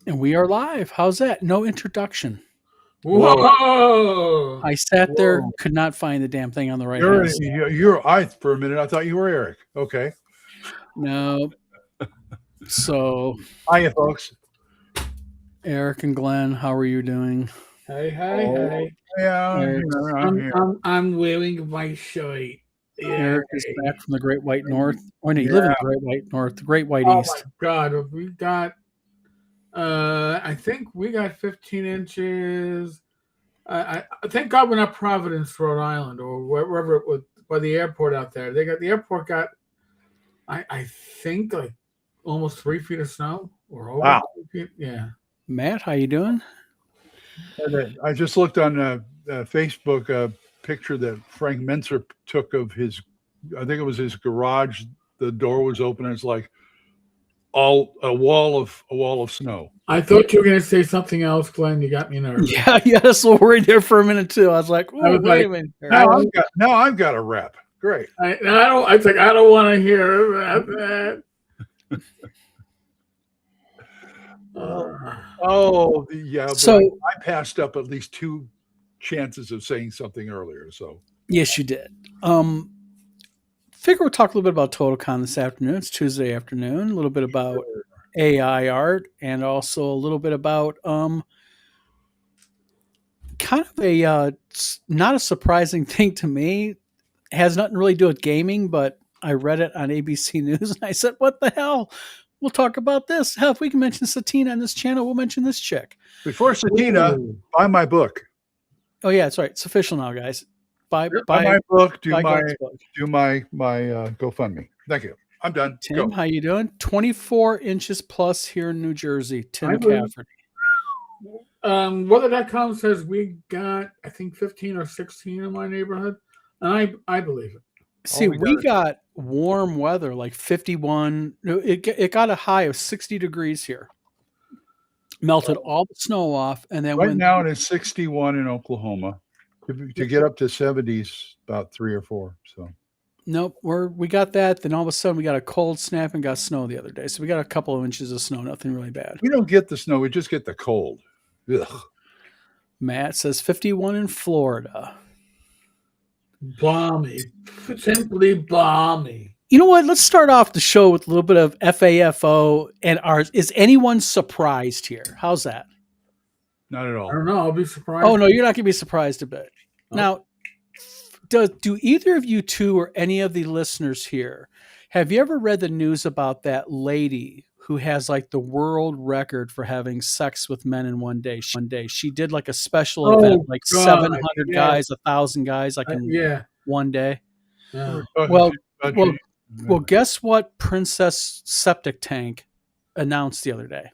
And we are live. How's that? No introduction. Whoa! I sat there, could not find the damn thing on the right hand side. I for a minute I thought you were Eric. Okay. No. So, Hiya, folks. Eric and Glenn, how are you doing? Hey. Yeah, I'm wearing my shirt. Yeah. Eric is back from the Great White North. Oh, no, you live in the Great White North, the Great White East. Oh, my God. We got, I think we got 15 inches. I thank God we're not Providence, Rhode Island, or wherever it was, by the airport out there. The airport got, I think, like almost 3 feet of snow or over. Wow. 3 feet. Yeah. Matt, how you doing? I just looked on Facebook a picture that Frank Menzer took of his, I think it was his garage. The door was open and it's like a wall of snow. I thought you were going to say something else, Glenn. You got me nervous. Yeah, I was so worried there for a minute too. I was like, oh, wait a minute. Now I've got a rep. Great. I don't want to hear about that. Yeah. So I passed up at least 2 chances of saying something earlier. So yes, you did. Figure we'll talk a little bit about Totalcon this afternoon. It's Tuesday afternoon. A little bit about AI art, and also a little bit about kind of a not a surprising thing to me. It has nothing really to do with gaming, but I read it on ABC News and I said, "What the hell? We'll talk about this. Hell, if we can mention Satina on this channel, we'll mention this chick." Before Satina, buy my book. Oh yeah, that's right. It's official now, guys. Buy my book. Do my book. GoFundMe. Thank you. I'm done. Tim, how you doing? 24 inches plus here in New Jersey. Tim Cafferty. Weather.com says we got, I think, 15 or 16 in my neighborhood, and I believe it. See, we got warm weather, like 51. It got a high of 60 degrees here. Melted all the snow off, and then right now it is 61 in Oklahoma. To get up to 70s, about 3 or 4. So nope, we got that. Then all of a sudden we got a cold snap and got snow the other day. So we got a couple of inches of snow. Nothing really bad. We don't get the snow; we just get the cold. Ugh. Matt says 51 in Florida. Balmy, simply balmy. You know what? Let's start off the show with a little bit of FAFO and ours. Is anyone surprised here? How's that? Not at all. I don't know. I'll be surprised. Oh, no, you're not going to be surprised a bit. Oh. Now, do either of you two or any of the listeners here, have you ever read the news about that lady who has like the world record for having sex with men in one day? She did like a special event, like God, 700 guys, 1,000 guys, like in one day. Well, guess what Princess Septic Tank announced the other day?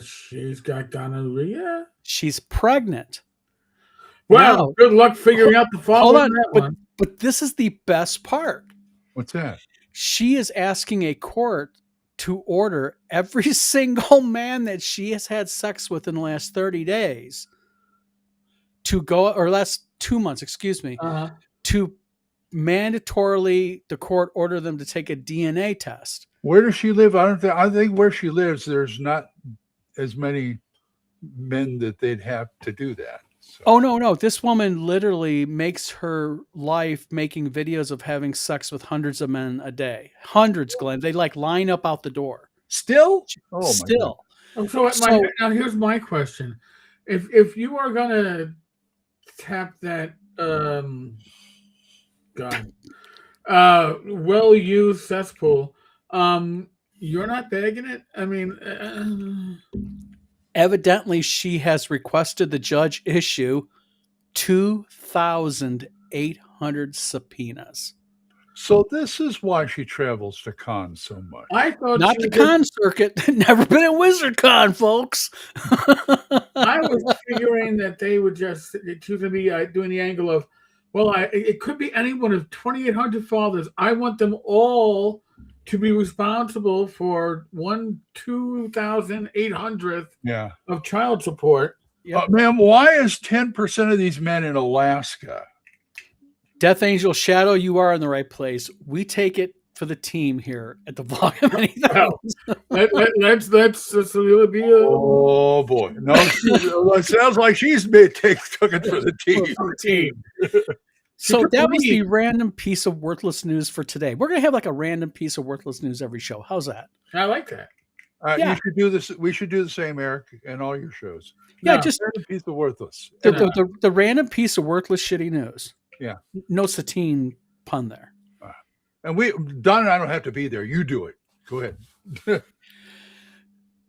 She's got gonorrhea. She's pregnant. Well, now, good luck figuring out the fall. Hold on, but this is the best part. What's that? She is asking a court to order every single man that she has had sex with in the last 30 days to go, or last 2 months, excuse me, to mandatorily the court order them to take a DNA test. Where does she live? I think where she lives, there's not as many men that they'd have to do that. So. Oh, no. This woman literally makes her life making videos of having sex with hundreds of men a day. Hundreds, Glenn. They like line up out the door. Still? Oh, still. So now here's my question. If you are going to tap that well-used cesspool, you're not bagging it? I mean... Evidently, she has requested the judge issue 2,800 subpoenas. So this is why she travels to cons so much. I thought not the con circuit. Never been in WizardCon, folks. I was figuring that they would just choose to be doing the angle of, well, it could be any one of 2,800 fathers. I want them all to be responsible for 2,800th of child support. Yep. Ma'am, why is 10% of these men in Alaska? Death Angel Shadow, you are in the right place. We take it for the team here at the vlog of many Well, things. let's really be a Oh boy, no! It sounds like she's took it for the team. for the team. So took that the was the lead. random piece of worthless news for today. We're gonna have like a random piece of worthless news every show. How's that? I like that. Yeah. You should do this. We should do the same, Eric, and all your shows. Yeah, No. just Random piece of worthless. the random piece of worthless shitty news. Yeah. No Satine pun there. And Don and I don't have to be there. You do it. Go ahead.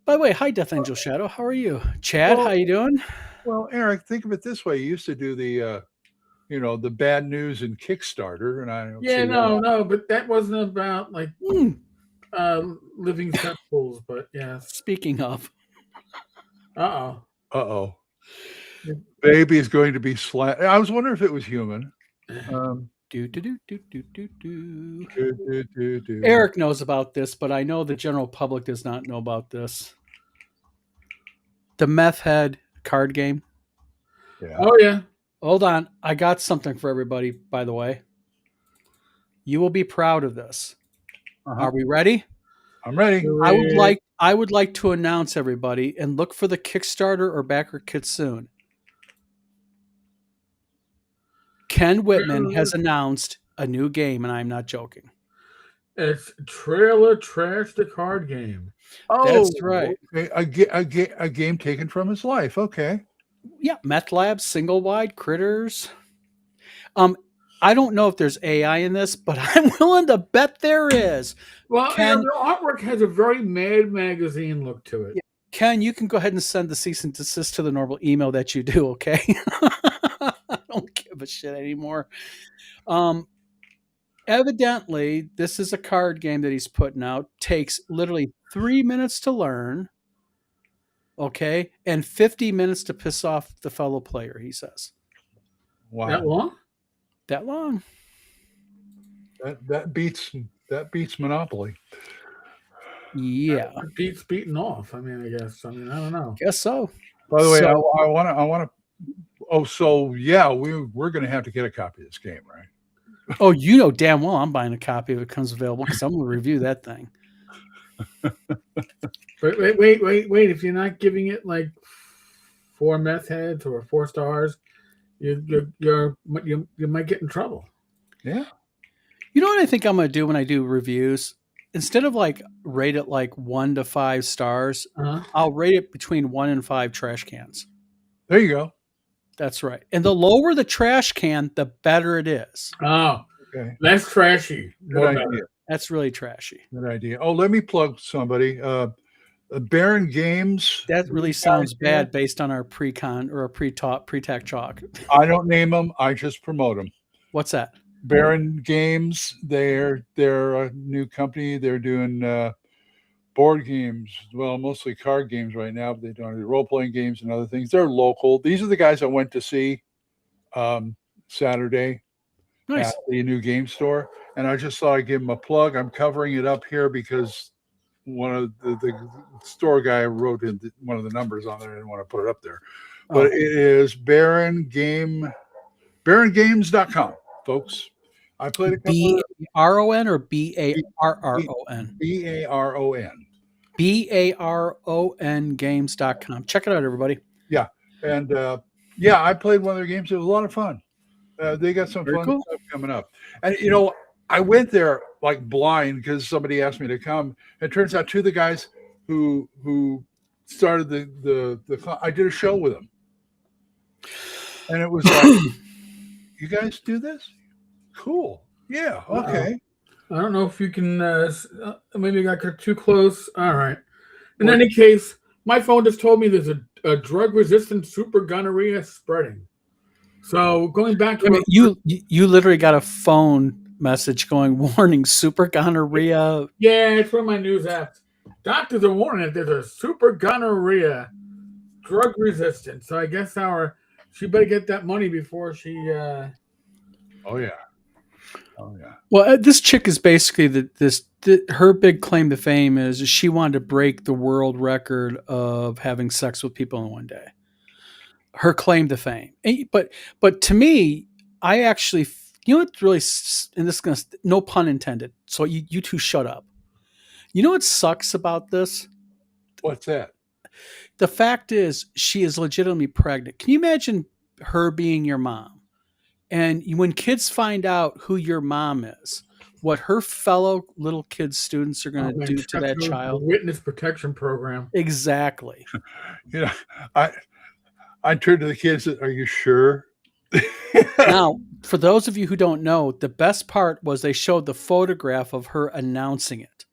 By the way, hi Death Angel Shadow. How are you? Chad, Well- how you doing? Well, Eric, think of it this way. You used to do the, the bad news in Kickstarter, and I don't Yeah, see no, but that wasn't about like living festivals, but yes. Speaking of, Uh-oh. Uh-oh. Baby is going to be slant. I was wondering if it was human. do. Do. Eric knows about this, but I know the general public does not know about this. The Meth Head card game. Yeah. Oh yeah. Hold on. I got something for everybody, by the way. You will be proud of this. Uh-huh. Are we ready? I'm ready. I would like to announce everybody and look for the Kickstarter or backer kit soon. Ken Whitman has announced a new game, and I'm not joking. It's Trailer Trash the card game. Oh, That's right. Okay. A game taken from his life. Okay. Yeah, Meth Lab, single wide critters. I don't know if there's AI in this, but I'm willing to bet there is. Well, Ken- the artwork has a very Mad Magazine look to it. Yeah. Ken, you can go ahead and send the cease and desist to the normal email that you do, okay? I don't give a shit anymore. Evidently, this is a card game that he's putting out. Takes literally 3 minutes to learn, okay? And 50 minutes to piss off the fellow player, he says. Wow. That long? That long. That beats Monopoly. Yeah. It beats beating off. I mean, I guess. I don't know. Guess so. By the way, So- I want to. Oh, so yeah, we're going to have to get a copy of this game, right? Oh, you know damn well I'm buying a copy if it comes available because I'm going to review that thing. But wait! If you're not giving it like 4 meth heads or 4 stars, you might get in trouble. Yeah. You know what I think I'm going to do when I do reviews? Instead of like rate it like 1 to 5 stars, Uh-huh. I'll rate it between 1 and 5 trash cans. There you go. That's right. And the lower the trash can, the better it is. Oh, Okay. less trashy. Good More idea. better. That's really trashy. Good idea. Oh, let me plug somebody. Baron Games. That really sounds bad based on our pre-con or our pre-tac chalk. I don't name them. I just promote them. What's that? Baron Games. They're a new company. They're doing board games. Well, mostly card games right now, but they do role-playing games and other things. They're local. These are the guys I went to see Saturday Nice. at the new game store. And I just thought I'd give them a plug. I'm covering it up here because one of the store guy wrote in one of the numbers on there. I didn't want to put it up there. But it is BaronGames.com, folks. I played a couple B-A-R-O-N or B-A-R-R-O-N? BARON. B-A-R-O-N games.com. Check it out, everybody. And I played one of their games. It was a lot of fun. They got some Very fun cool. stuff coming up. And, I went there like blind because somebody asked me to come. It turns out 2 of the guys who started the I did a show with them. And it was like, you guys do this? Cool. Yeah. Okay. I don't know if you can. Maybe I got too close. All right. In any case, my phone just told me there's a drug-resistant super gonorrhea spreading. So going back to you literally got a phone message going, warning, super gonorrhea. yeah, it's one of my news apps. Doctors are warning that there's a super gonorrhea, drug resistant. So I guess she better get that money before she. Oh yeah. Well, this chick is basically her big claim to fame is she wanted to break the world record of having sex with people in one day. Her claim to fame. But to me, I actually, You know what's really, and this is going to, no pun intended. So you two shut up. You know what sucks about this? What's that? The fact is, she is legitimately pregnant. Can you imagine her being your mom? And when kids find out who your mom is, what her fellow little kid students are going to do to that child? The witness protection program. Exactly. You know, I turned to the kids and said, "Are you sure?" Now, for those of you who don't know, the best part was they showed the photograph of her announcing it.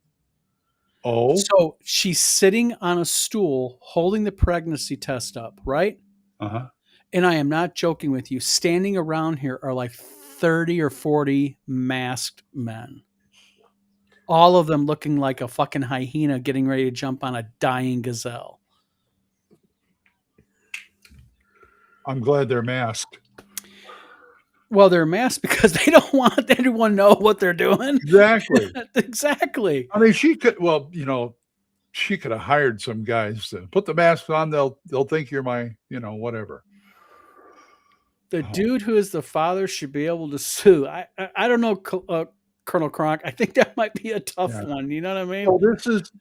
Oh, So she's sitting on a stool holding the pregnancy test up, right? uh-huh. And I am not joking with you. Standing around here are like 30 or 40 masked men. All of them looking like a fucking hyena getting ready to jump on a dying gazelle. I'm glad they're masked. Well, they're masked because they don't want anyone to know what they're doing. Exactly. Exactly. I mean, she could. Well, she could have hired some guys to put the mask on. They'll think you're my, whatever. The dude who is the father should be able to sue. I don't know, Colonel Kronk. I think that might be a tough one. You know what I mean?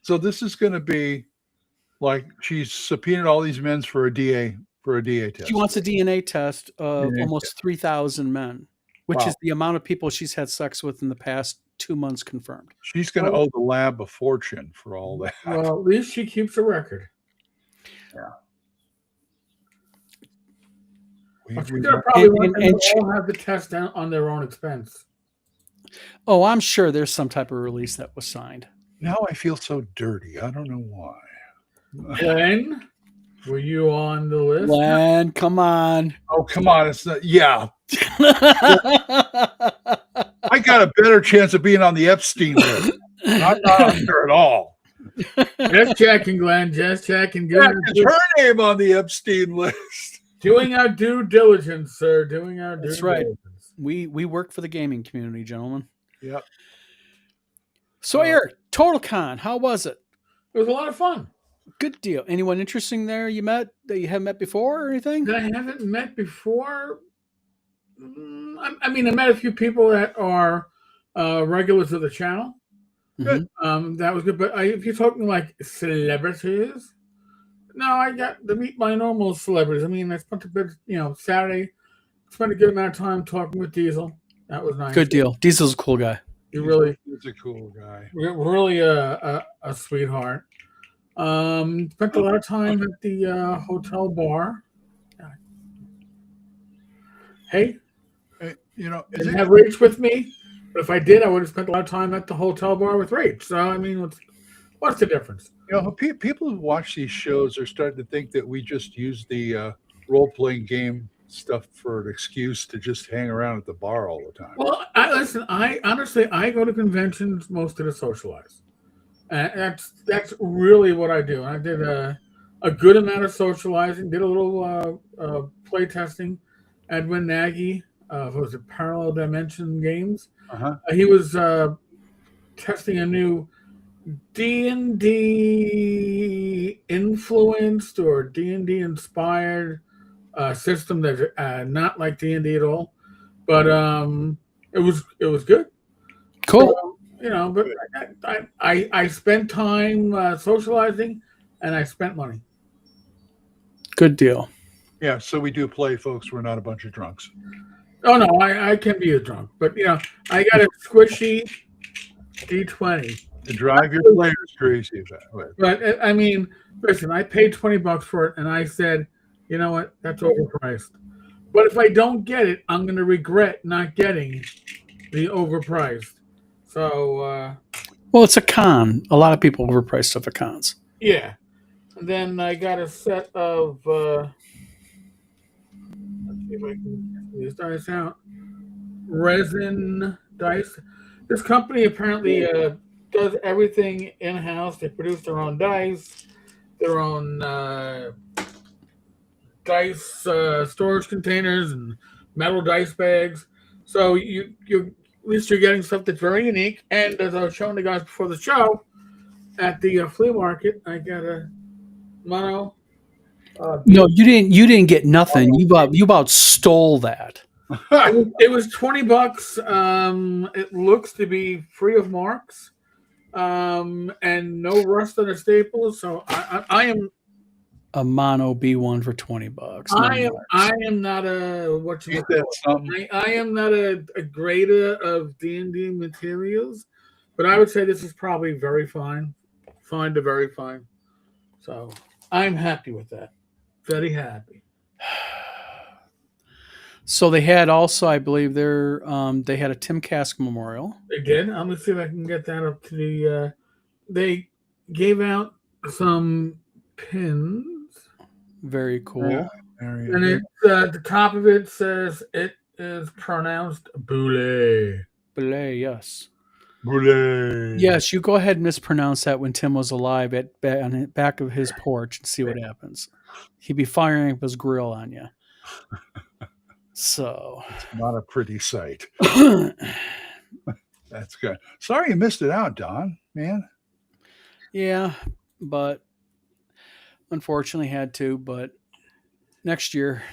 So this is going to be like she's subpoenaed all these men for a DA test. She wants a DNA test of almost 3,000 men, which is the amount of people she's had sex with in the past 2 months confirmed. She's going to owe the lab a fortune for all that. Well, at least she keeps a record. Yeah. They're probably all have the test on their own expense. Oh, I'm sure there's some type of release that was signed. Now I feel so dirty. I don't know why. Glenn, were you on the list? Glenn, come on. Oh, come on. It's not. Yeah. I got a better chance of being on the Epstein list. I'm not on there at all. Just checking, Glenn. Just checking. Is her name on the Epstein list? Doing our due diligence, sir. Doing our due That's right. diligence. We work for the gaming community, gentlemen. Yep. So, Eric, Totalcon, how was it? It was a lot of fun. Good deal. Anyone interesting there you met that you haven't met before or anything? That I haven't met before. I mean, I met a few people that are regulars of the channel. Good. That was good. But if you're talking like celebrities, no, I got to meet my normal celebrities. I mean, I spent a bit, Saturday, spent a good amount of time talking with Diesel. That was nice. Good deal. Diesel's a cool guy. He's a cool guy. Really a sweetheart. Spent a lot of time at the hotel bar. Hey, didn't have Rach with me, but if I did, I would have spent a lot of time at the hotel bar with Rach. So, I mean, what's the difference? People who watch these shows are starting to think that we just use the role-playing game stuff for an excuse to just hang around at the bar all the time. Well, I honestly go to conventions mostly to socialize. That's really what I do. I did a good amount of socializing, did a little play testing. Edwin Nagy, was it Parallel Dimension Games? He was testing a new D&D influenced or D&D inspired system that's not like D&D at all, but it was good. Cool. So, but I spent time socializing, and I spent money. Good deal. Yeah, so we do play, folks. We're not a bunch of drunks. Oh no, I can be a drunk, but I got a squishy D20 to drive your players crazy. But I mean, listen, I paid $20 for it, and I said, you know what, that's overpriced. But if I don't get it, I'm going to regret not getting the overpriced. So, well, it's a con. A lot of people overprice stuff at cons. Yeah. And then I got a set of. Let's see if I can get these dice out. Resin dice. This company apparently does everything in-house. They produce their own dice, their own dice storage containers, and metal dice bags. So you at least you're getting stuff that's very unique. And as I was showing the guys before the show, at the flea market, I got a mono. No, you didn't. You didn't get nothing. You about stole that. It was $20. It looks to be free of marks, and no rust on the staples. So I am A mono B1 for $20. I am not a what you Ain't that something? I am not a grader of D&D materials, but I would say this is probably very fine to very fine. So I'm happy with that. Very happy. So they had also, I believe, they had a Tim Kask memorial. Again, I'm gonna see if I can get that up to the. They gave out some pins. Very cool. Yeah. And it the top of it says it is pronounced boule. Belay, yes. Boule. Yes, you go ahead and mispronounce that when Tim was alive on the back of his porch and see what happens. He'd be firing up his grill on you. So. It's not a pretty sight. That's good. Sorry you missed it out, Don, man. Yeah, but unfortunately had to, but next year.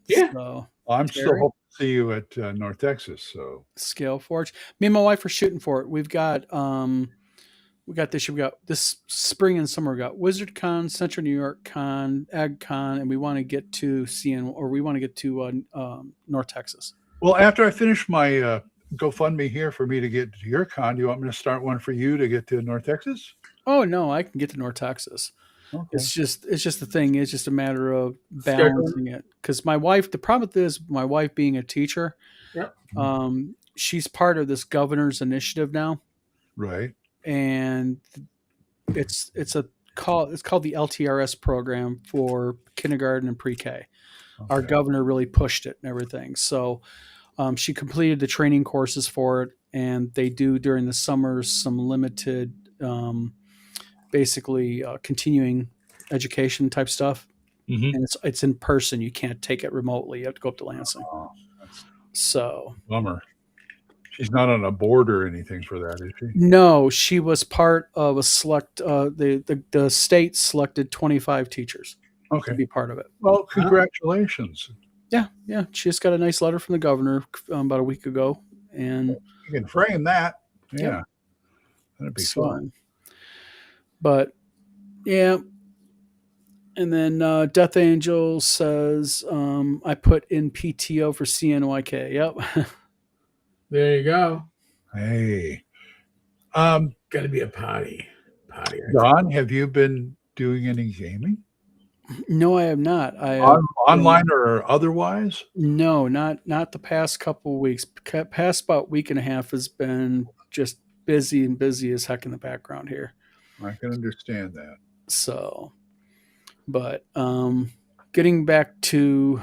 Yeah. So, I'm still Thierry? hoping to see you at North Texas. So Scale Forge. Me and my wife are shooting for it. We've got this year. We got this spring and summer. We got Wizard Con, Central New York Con, Ag Con, and we want to get to North Texas. well, after I finish my GoFundMe here for me to get to your con, do you want me to start one for you to get to North Texas? Oh no, I can get to North Texas. Okay. It's just the thing. It's just a matter of balancing it. Because my wife, the problem with this, my wife being a teacher, Yep. She's part of this governor's initiative now, Right. and it's called the LTRS program for kindergarten and pre-K. Okay. Our governor really pushed it and everything. So she completed the training courses for it, and they do during the summers some limited, basically continuing education type stuff. Mhm. And it's in person. You can't take it remotely. You have to go up to Lansing. Oh, that's So a bummer. She's not on a board or anything for that, is she? no, she was part of a select. The state selected 25 teachers to Okay. be part of it. Well, congratulations. Yeah. She just got a nice letter from the governor about a week ago, and You can frame that. Yeah. Yep. That'd be so, fun. But yeah. And then Death Angel says, I put in PTO for CNYK. Yep. There you go. Hey. Got to be a potty. Don, have you been doing any gaming? No, I have not. Online or otherwise? No, not the past couple of weeks. Past about week and a half has been just busy as heck in the background here. I can understand that. So, but getting back to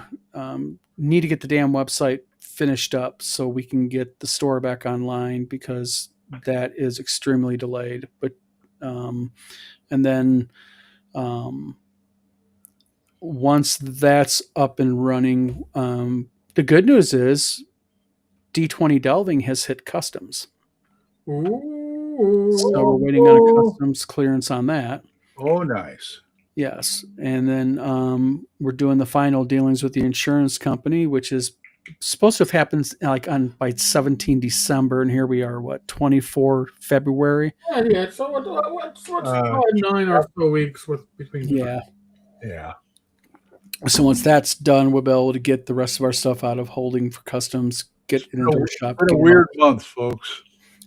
need to get the damn website finished up so we can get the store back online, because that is extremely delayed. But and then once that's up and running, the good news is D20 Delving has hit customs. Ooh. So we're waiting on a customs clearance on that. Oh, nice. Yes. And then we're doing the final dealings with the insurance company, which is supposed to have happened by 17 December. And here we are, 24 February? Yeah. So what's 9 or so weeks between? Yeah. Yeah. So once that's done, we'll be able to get the rest of our stuff out of holding for customs, get it into our shop. It's been a weird month, folks.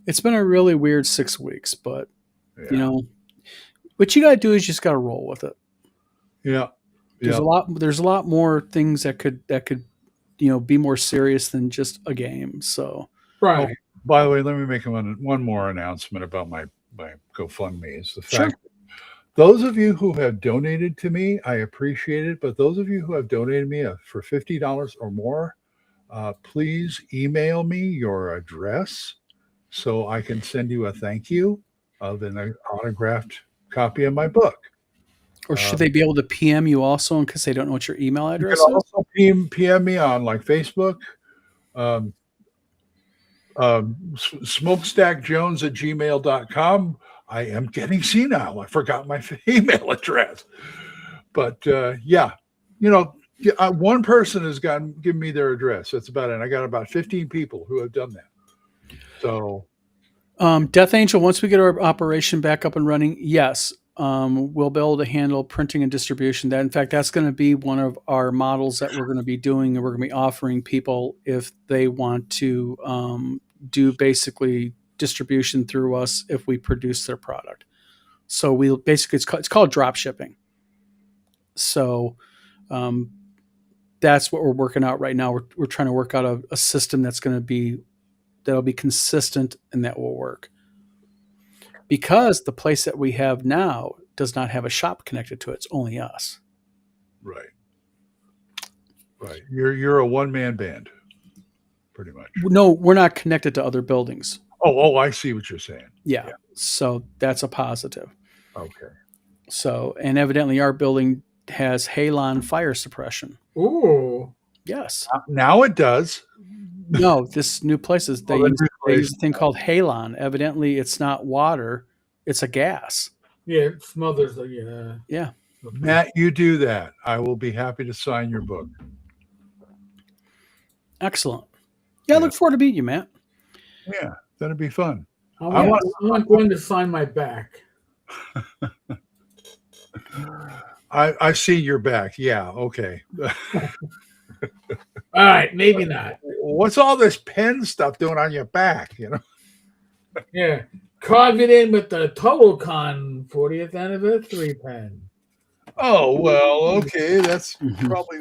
It's been a really weird 6 weeks, but what you got to do is just got to roll with it. Yeah. There's a lot more things that could be more serious than just a game. So Right. Oh, by the way, let me make one more announcement about my GoFundMe. Is the fact that those of you who have donated to me, I appreciate it. But those of you who have donated me for $50 or more, please email me your address so I can send you a thank you of an autographed copy of my book. Or should they be able to PM you also in case they don't know what your email address You can is? also PM me on Facebook, smokestackjones@gmail.com. I am getting senile. I forgot my email address. But one person has given me their address. That's about it. I got about 15 people who have done that. So, Death Angel, once we get our operation back up and running, yes, we'll be able to handle printing and distribution. That, in fact, that's going to be one of our models that we're going to be doing, and we're going to be offering people if they want to do basically distribution through us if we produce their product. So we basically it's called drop shipping. So that's what we're working out right now. We're trying to work out a system that'll be consistent and that will work. Because the place that we have now does not have a shop connected to it. It's only us. right. You're a one-man band, pretty much. No, we're not connected to other buildings. Oh, I see what you're saying. Yeah. So that's a positive. Okay. So, and evidently our building has halon fire suppression. Ooh. Yes. Now it does. No, this new place is they Oh, the use, new they place. use a thing called halon. Evidently, it's not water; it's a gas. Yeah, it smothers the yeah. Yeah. Matt, you do that. I will be happy to sign your book. Excellent. Yeah, I look forward to meeting you, Matt. Yeah, that'd be fun. I want Gwen to sign my back. I see your back. Yeah, okay. All right, maybe not. What's all this pen stuff doing on your back? Yeah, carve it in with the Totalcon 40th anniversary pen. Oh, well, okay. That's Mhm. probably.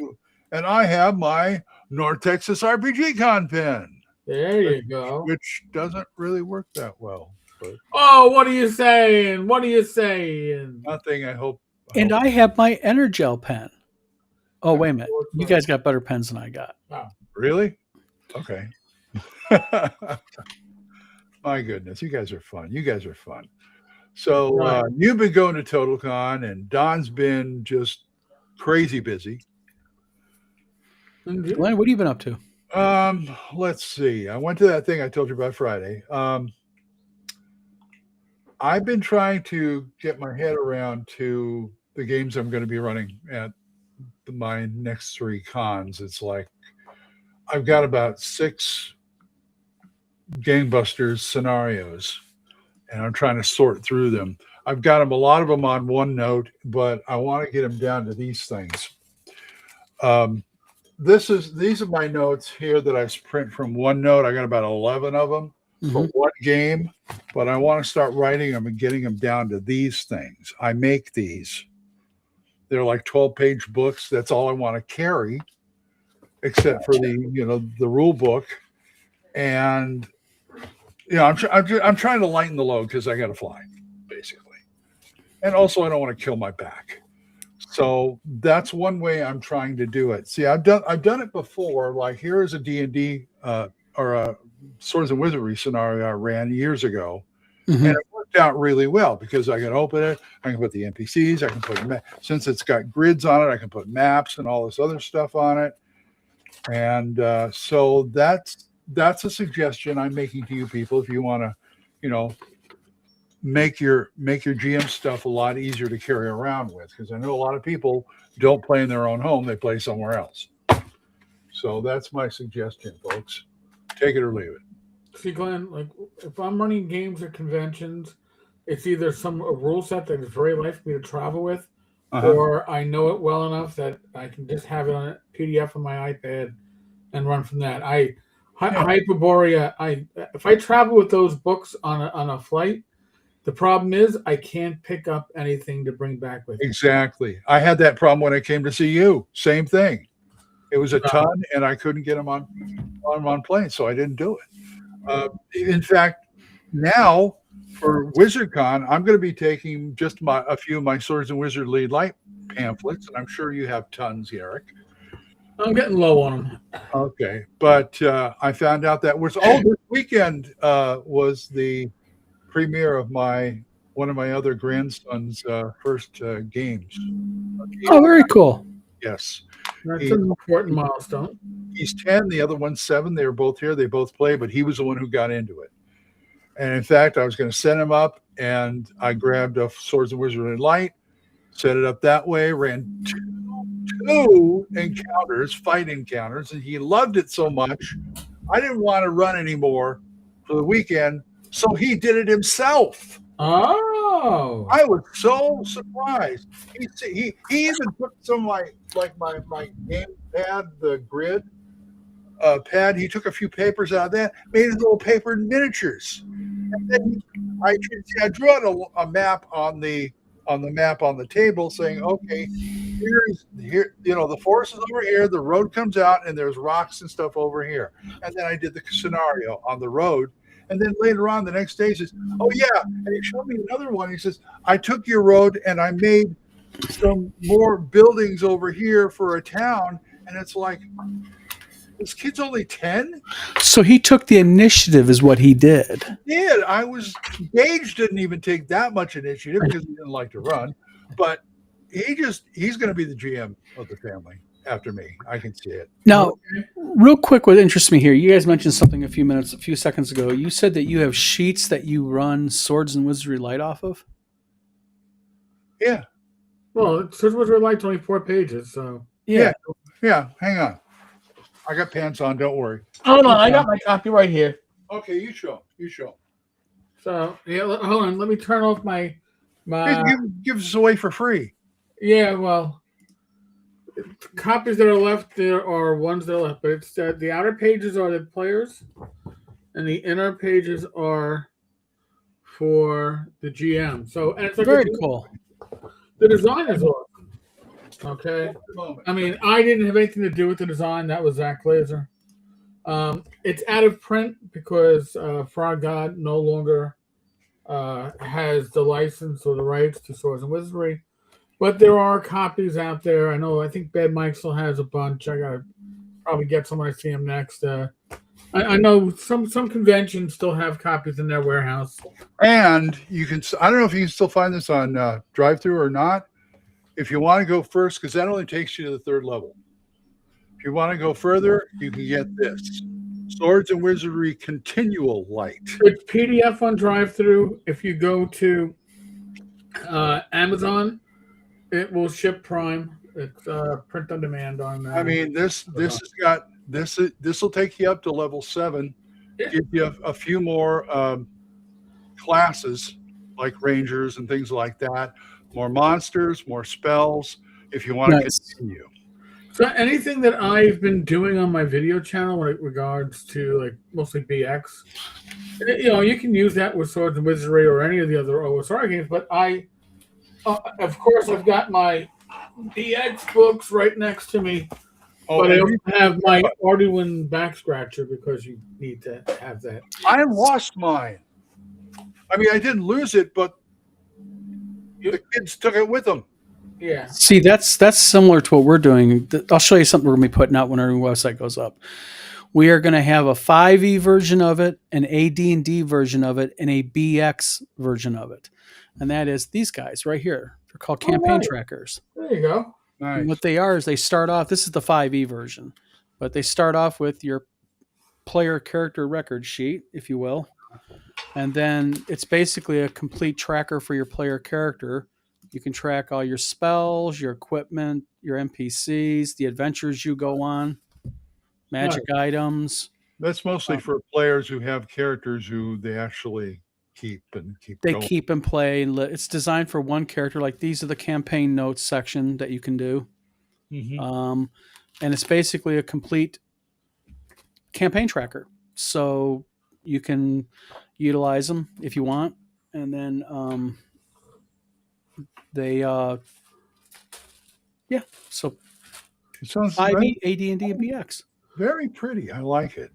And I have my North Texas RPG Con pen, There you go. which doesn't really work that well. But Oh, what are you saying? What are you saying? nothing, I hope. And I have my Energel pen. Oh, wait a minute. You guys got better pens than I got. Really? Okay. My goodness, you guys are fun. So you've been going to Totalcon, and Don's been just crazy busy. Glenn, what have you been up to? Let's see. I went to that thing I told you about Friday. I've been trying to get my head around to the games I'm going to be running at my next 3 cons. It's like I've got about 6 gangbusters scenarios, and I'm trying to sort through them. I've got them, a lot of them on OneNote, but I want to get them down to these things. These are my notes here that I print from OneNote. I got about 11 of them for one game, but I want to start writing them and getting them down to these things. I make these. They're like 12-page books. That's all I want to carry, except for the rule book. And I'm trying to lighten the load because I got to fly, basically, and also I don't want to kill my back. So that's one way I'm trying to do it. See, I've done it before. Like, here is a D&D or a Swords and Wizardry scenario I ran years ago, and it worked out really well because I can open it, I can put the NPCs, I can put since it's got grids on it, I can put maps and all this other stuff on it, and so that's a suggestion I'm making to you people if you want to, make your GM stuff a lot easier to carry around with, because I know a lot of people don't play in their own home, they play somewhere else. So that's my suggestion, folks. Take it or leave it. See, Glenn, like if I'm running games or conventions, it's either a rule set that is very light for me to travel with, or I know it well enough that I can just have it on a PDF on my iPad and run from that. Hyperborea. If I travel with those books on a flight, the problem is I can't pick up anything to bring back with me. Exactly. I had that problem when I came to see you. Same thing. It was a ton, and I couldn't get them on planes, so I didn't do it. In fact, now for WizardCon, I'm going to be taking just a few of my Swords and Wizardry Light pamphlets, and I'm sure you have tons, Eric. I'm getting low on them. Okay, but I found out that this weekend was the premiere of one of my other grandson's first games. Oh, very cool. Yes. That's an important milestone. He's 10, the other one's 7. They were both here. They both play, but he was the one who got into it. And in fact, I was going to set him up, and I grabbed a Swords and Wizardry Light, set it up that way, ran 2 encounters, fight encounters, and he loved it so much. I didn't want to run anymore for the weekend, so he did it himself. Oh, I was so surprised. He even took some of my game pad, the grid pad. He took a few papers out of that, made his little paper miniatures, and then I drew out a map on the map on the table, saying, "Okay, here, the forest is over here. The road comes out, and there's rocks and stuff over here." And then I did the scenario on the road. And then later on, the next day, he says, "Oh, yeah." And he showed me another one. He says, "I took your road and I made some more buildings over here for a town." And it's like, this kid's only 10? So he took the initiative is what he did. Gage didn't even take that much initiative because he didn't like to run. But he's going to be the GM of the family after me. I can see it. Now, real quick, what interests me here, you guys mentioned something a few seconds ago. You said that you have sheets that you run Swords and Wizardry Light off of? Yeah. Well, Swords and Wizardry Light's only 4 pages, so. Yeah. Hang on. I got pants on. Don't worry. Hold on. I got my copy right here. Okay, you show. So, yeah, hold on. Let me turn off my. Give us away for free. Yeah, well, copies that are left, there are ones that are left, but it's the outer pages are the players, and the inner pages are for the GM. So, and it's like Very cool. The design is awesome. Okay, I mean, I didn't have anything to do with the design. That was Zach Glazar. It's out of print because Frog God no longer has the license or the rights to Swords and Wizardry. But there are copies out there. I think Bad Mike still has a bunch. I gotta probably get some when I see him next. I know some conventions still have copies in their warehouse. And you can. I don't know if you can still find this on drive-through or not. If you want to go first, because that only takes you to the 3rd level. If you want to go further, you can get this Swords and Wizardry Continual Light. It's PDF on drive-through. If you go to Amazon, it will ship Prime. It's print on demand on. I mean, this will take you up to level 7. Yeah. Give you a few more classes like Rangers and things like that. More monsters, more spells. If you want to continue. So anything that I've been doing on my video channel when it regards to like mostly BX, you can use that with Swords and Wizardry or any of the other OSR games. But of course, I've got my BX books right next to me. But I also have my Arduin back scratcher because you need to have that. I lost mine. I mean, I didn't lose it, but the kids took it with them. Yeah. See, that's similar to what we're doing. I'll show you something we're going to be putting out when our new website goes up. We are going to have a 5e version of it, an AD&D version of it, and a BX version of it. And that is these guys right here. They're called campaign trackers. There you go. Nice. And what they are is they start off, this is the 5e version, but they start off with your player character record sheet, if you will. And then it's basically a complete tracker for your player character. You can track all your spells, your equipment, your NPCs, the adventures you go on, magic items. That's mostly for players who have characters who they actually keep going. Keep and play. And it's designed for one character. Like these are the campaign notes section that you can do. Mm-hmm. And it's basically a complete campaign tracker. So you can utilize them if you want. And then so it sounds 5e, AD&D, and BX. Very pretty. I like it.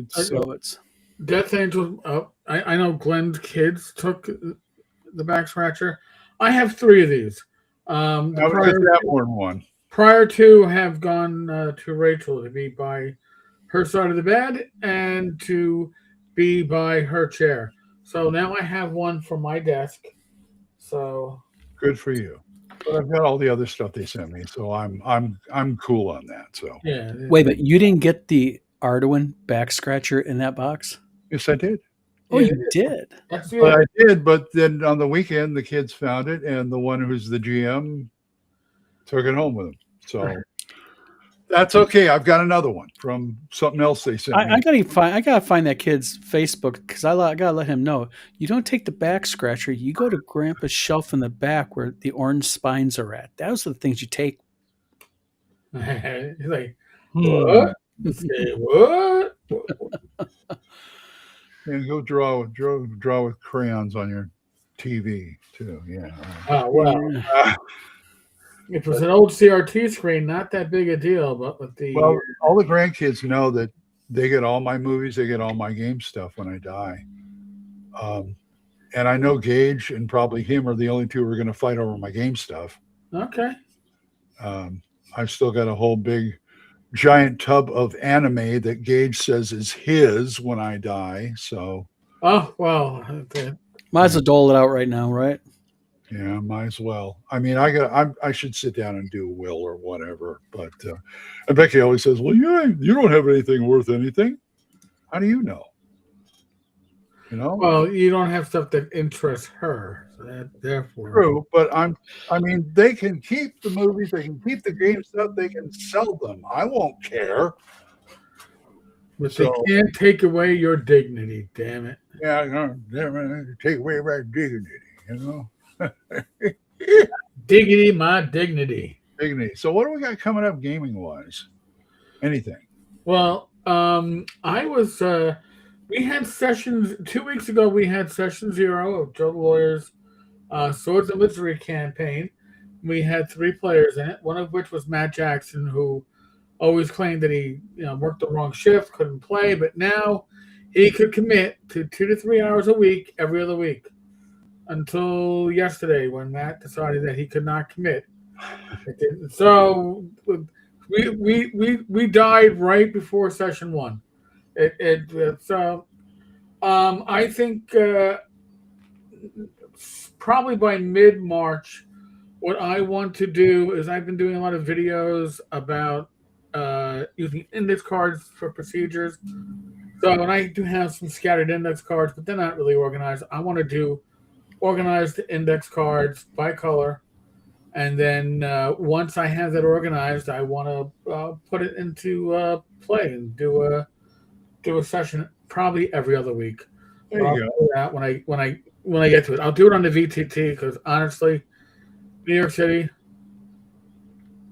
So it's Death Angel. I know Glenn's kids took the back scratcher. I have 3 of these. I would get that more than one. Prior to have gone to Rachel to be by her side of the bed and to be by her chair. So now I have one for my desk. So good for you. But I've got all the other stuff they sent me, so I'm cool on that. So yeah. Wait, but you didn't get the Arduin back scratcher in that box? Yes, I did. Oh, you did. But I did, but then on the weekend the kids found it, and the one who's the GM took it home with him. So that's okay. I've got another one from something else they sent me. I gotta find that kid's Facebook because I gotta let him know. You don't take the back scratcher. You go to Grandpa's shelf in the back where the orange spines are at. Those are the things you take. He's like, what? Say what? And go draw with crayons on your TV too. Yeah. Oh well. It was an old CRT screen, not that big a deal, but with the all the grandkids know that they get all my movies, they get all my game stuff when I die. And I know Gage and probably him are the only two who are going to fight over my game stuff. Okay. I've still got a whole big giant tub of anime that Gage says is his when I die. So. Oh well. Okay. Might as well dole it out right now, right? Yeah, might as well. I mean, I should sit down and do a will or whatever. But and Becky always says, "Well, you don't have anything worth anything. How do you know?" You know. Well, you don't have stuff that interests her, so therefore. True, but I mean, they can keep the movies, they can keep the game stuff, they can sell them. I won't care. But they can't take away your dignity. Damn it. Yeah, take away my dignity. You know. Diggity, my dignity. Dignity. So what do we got coming up gaming wise? Anything? Well, I was we had sessions 2 weeks ago. We had session 0 of Joe the Lawyer's Swords of Misery campaign. We had 3 players in it, one of which was Matt Jackson, who always claimed that he worked the wrong shift, couldn't play, but now he could commit to 2 to 3 hours a week every other week. Until yesterday, when Matt decided that he could not commit. So we died right before session 1. I think probably by mid-March, what I want to do is I've been doing a lot of videos about using index cards for procedures. So, and I do have some scattered index cards, but they're not really organized. I want to do organized index cards by color, and then once I have that organized, I want to put it into play and do a session probably every other week. There you go. Do that when I get to it. I'll do it on the VTT because honestly, New York City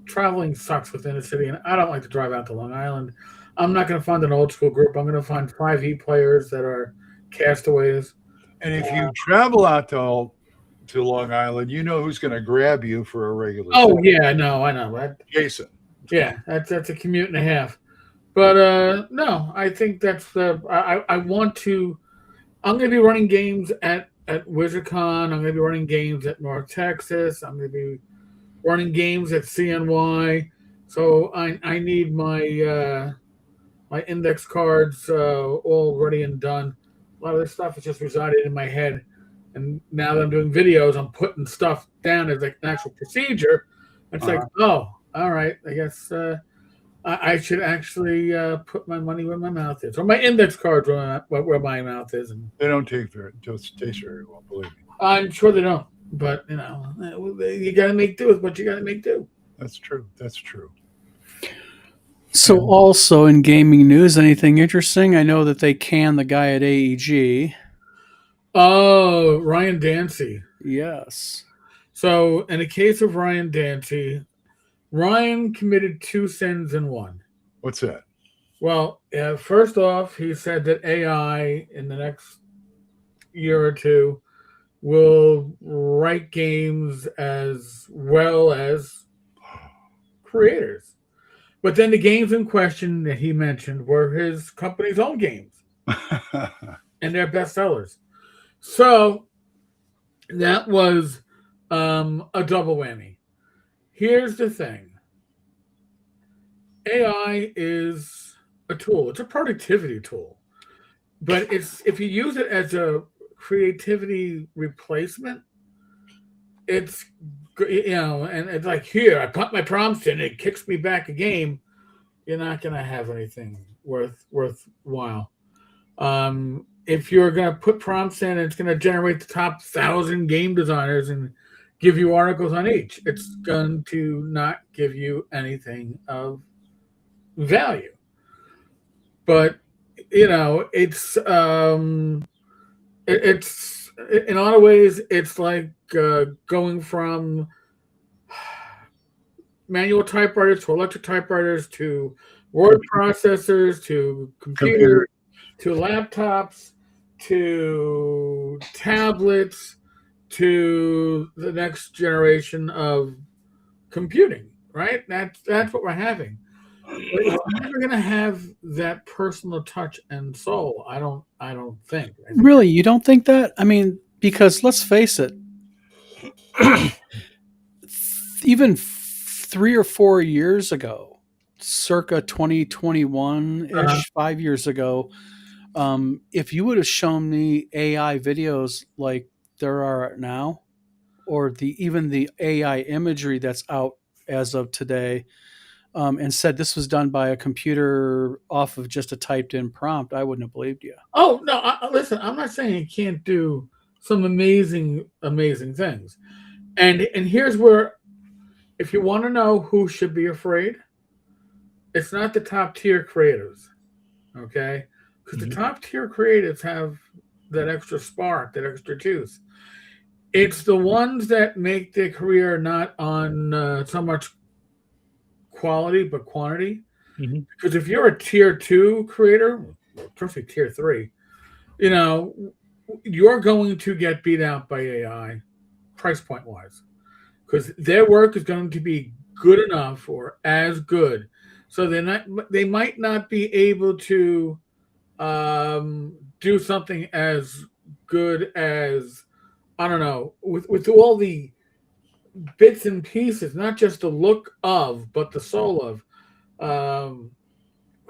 traveling sucks within the city, and I don't like to drive out to Long Island. I'm not going to find an old school group. I'm going to find 5e players that are castaways. And if you travel out to Long Island, you know who's going to grab you for a regular. Oh session. yeah, I know. Jason. Yeah, that's a commute and a half. But no, I think that's I want to. I'm going to be running games at WizardCon. I'm going to be running games at North Texas. I'm going to be running games at CNY. So I need my my index cards all ready and done. A lot of this stuff is just resided in my head. And now that I'm doing videos, I'm putting stuff down as like an actual procedure. It's like, oh, all right. I guess I should actually put my money where my mouth is. Or my index cards where my mouth is. And they don't taste very well, believe me. I'm sure they don't. But, you got to make do with what you got to make do. That's true. That's true. So also in gaming news, anything interesting? I know that they canned the guy at AEG. Oh, Ryan Dancy. Yes. So in the case of Ryan Dancy, Ryan committed 2 sins in one. What's that? Well, first off, he said that AI in the next year or 2 will write games as well as creators. But then the games in question that he mentioned were his company's own games and their bestsellers. So that was a double whammy. Here's the thing. AI is a tool. It's a productivity tool. But if you use it as a creativity replacement, it's, and it's like, here, I put my prompts in, it kicks me back a game. You're not going to have anything worthwhile. If you're going to put prompts in, it's going to generate the top 1,000 game designers and give you articles on each. It's going to not give you anything of value. But it's it's in a lot of ways it's like going from manual typewriters to electric typewriters to word processors to computers to laptops to tablets to the next generation of computing, right? That's what we're having. But it's never going to have that personal touch and soul. I don't think. Really, you don't think that? I mean, because let's face it, even 3 or 4 years ago, circa 2021-ish, 5 years ago, if you would have shown me AI videos like there are now, or even the AI imagery that's out as of today, and said this was done by a computer off of just a typed in prompt, I wouldn't have believed you. Oh no! Listen, I'm not saying you can't do some amazing things. And here's where, if you want to know who should be afraid, it's not the top tier creators, okay? Because the top tier creators have that extra spark, that extra juice. It's the ones that make their career not on so much quality but quantity. Because if you're a tier 2 creator, especially tier 3, you're going to get beat out by AI price point wise, because their work is going to be good enough or as good, so they might not be able to do something as good as, I don't know, with all the bits and pieces, not just the look of, but the soul of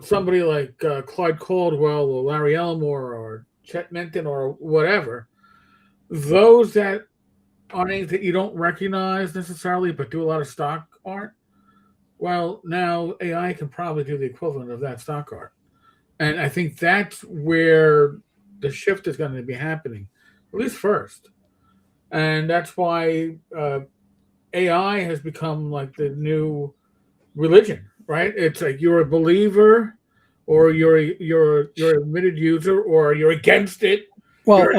somebody like Clyde Caldwell or Larry Elmore or Chet Menton or whatever. Those that are names that you don't recognize necessarily, but do a lot of stock art. Well, now AI can probably do the equivalent of that stock art. And I think that's where the shift is going to be happening, at least first. And that's why AI has become like the new religion, right? It's like you're a believer, or you're an admitted user, or you're against it. Well,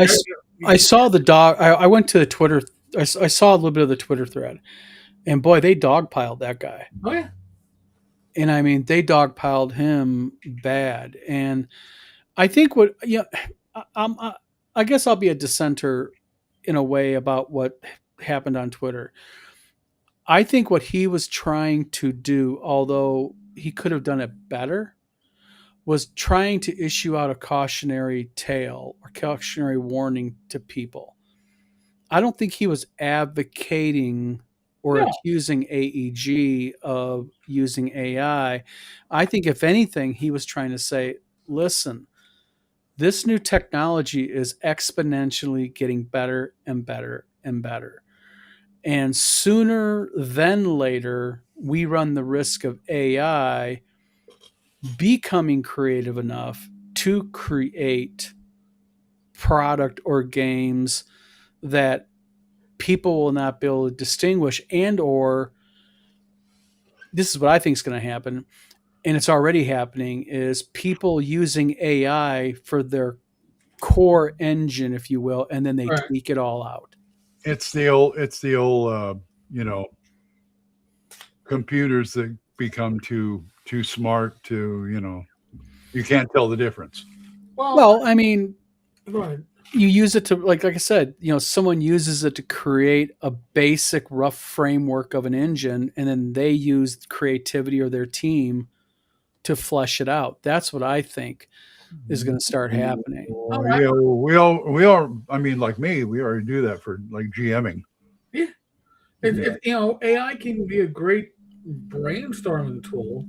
I saw the dog. I went to the Twitter. I saw a little bit of the Twitter thread, and boy, they dogpiled that guy. Oh yeah. And I mean, they dogpiled him bad. And I think I guess I'll be a dissenter in a way about what happened on Twitter. I think what he was trying to do, although he could have done it better, was trying to issue out a cautionary tale or cautionary warning to people. I don't think he was advocating or accusing AEG of using AI. I think, if anything, he was trying to say, listen, this new technology is exponentially getting better and better and better. And sooner than later, we run the risk of AI becoming creative enough to create product or games that people will not be able to distinguish, and or this is what I think is going to happen, and it's already happening, is people using AI for their core engine, if you will, and then they tweak it all out. It's the old computers that become too smart to, you can't tell the difference. Well, I mean, go ahead. You use it to, like I said, someone uses it to create a basic rough framework of an engine, and then they use creativity or their team to flesh it out. That's what I think is going to start happening. Yeah, we all. I mean, like me, we already do that for like GMing. Yeah, AI can be a great brainstorming tool,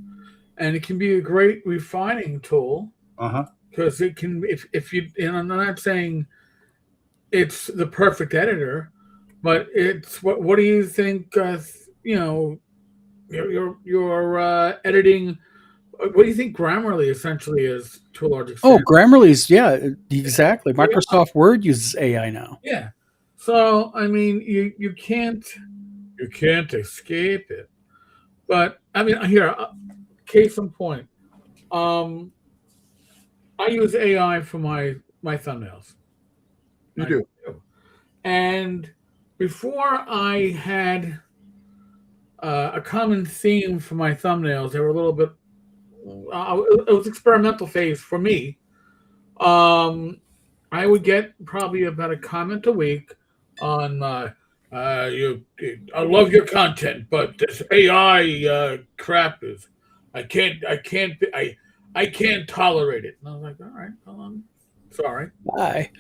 and it can be a great refining tool. Because it can, if you, and I'm not saying it's the perfect editor, but it's what do you think? You're editing. What do you think Grammarly essentially is to a large extent? Oh, Grammarly's, yeah, exactly. Microsoft Word uses AI now. Yeah. So I mean, you can't escape it. But I mean, here, case in point, um, I use AI for my thumbnails. You I do. And before I had a common theme for my thumbnails, they were a little bit. It was experimental phase for me. I would get probably about a comment a week on I love your content, but this AI crap is I can't tolerate it. And I was like, all right, well, I'm sorry. Bye.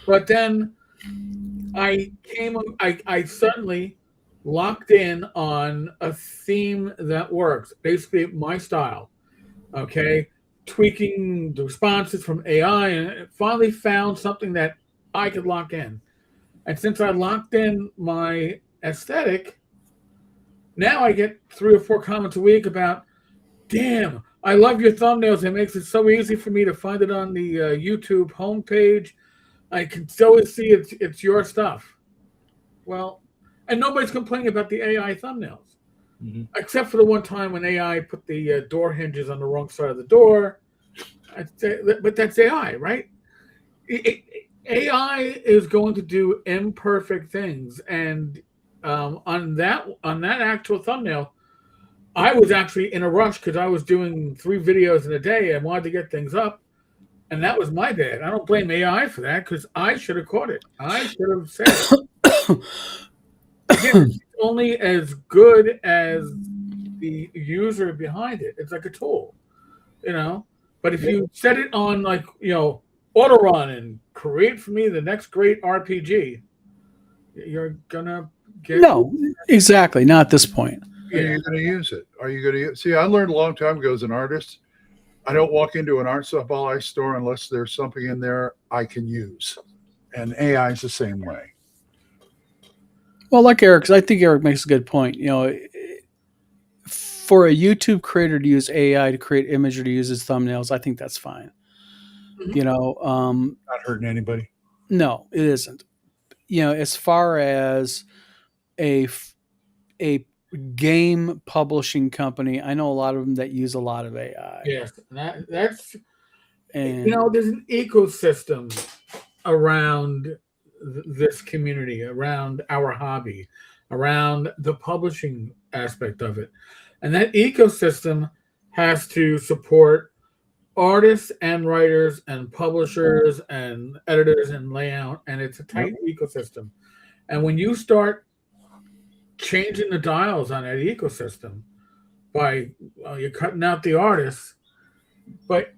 But then I suddenly locked in on a theme that works, basically my style. Okay, tweaking the responses from AI, and finally found something that I could lock in. And since I locked in my aesthetic, now I get 3 or 4 comments a week about, damn, I love your thumbnails. It makes it so easy for me to find it on the YouTube homepage. I can always see it's your stuff. Well, and nobody's complaining about the AI thumbnails. Mm-hmm. Except for the one time when AI put the door hinges on the wrong side of the door. But that's AI, right? AI is going to do imperfect things, and on that actual thumbnail, I was actually in a rush because I was doing 3 videos in a day and wanted to get things up, and that was my bad. I don't blame AI for that because I should have caught it. I should have said it. Again, it's only as good as the user behind it. It's like a tool, you know. But if you set it on like, auto run and create for me the next great RPG, you're gonna get No, exactly. Not at this point. Are you going to use it? Are you going to see? I learned a long time ago as an artist, I don't walk into an art supply store unless there's something in there I can use, and AI is the same way. Well, like Eric, 'cause I think Eric makes a good point. For a YouTube creator to use AI to create image or to use his thumbnails, I think that's fine. Not hurting anybody. No, it isn't. As far as a game publishing company, I know a lot of them that use a lot of AI. Yes, that's And there's an ecosystem around this community, around our hobby, around the publishing aspect of it, and that ecosystem has to support artists and writers and publishers and editors and layout, and it's a tight ecosystem. And when you start changing the dials on that ecosystem by you're cutting out the artists, but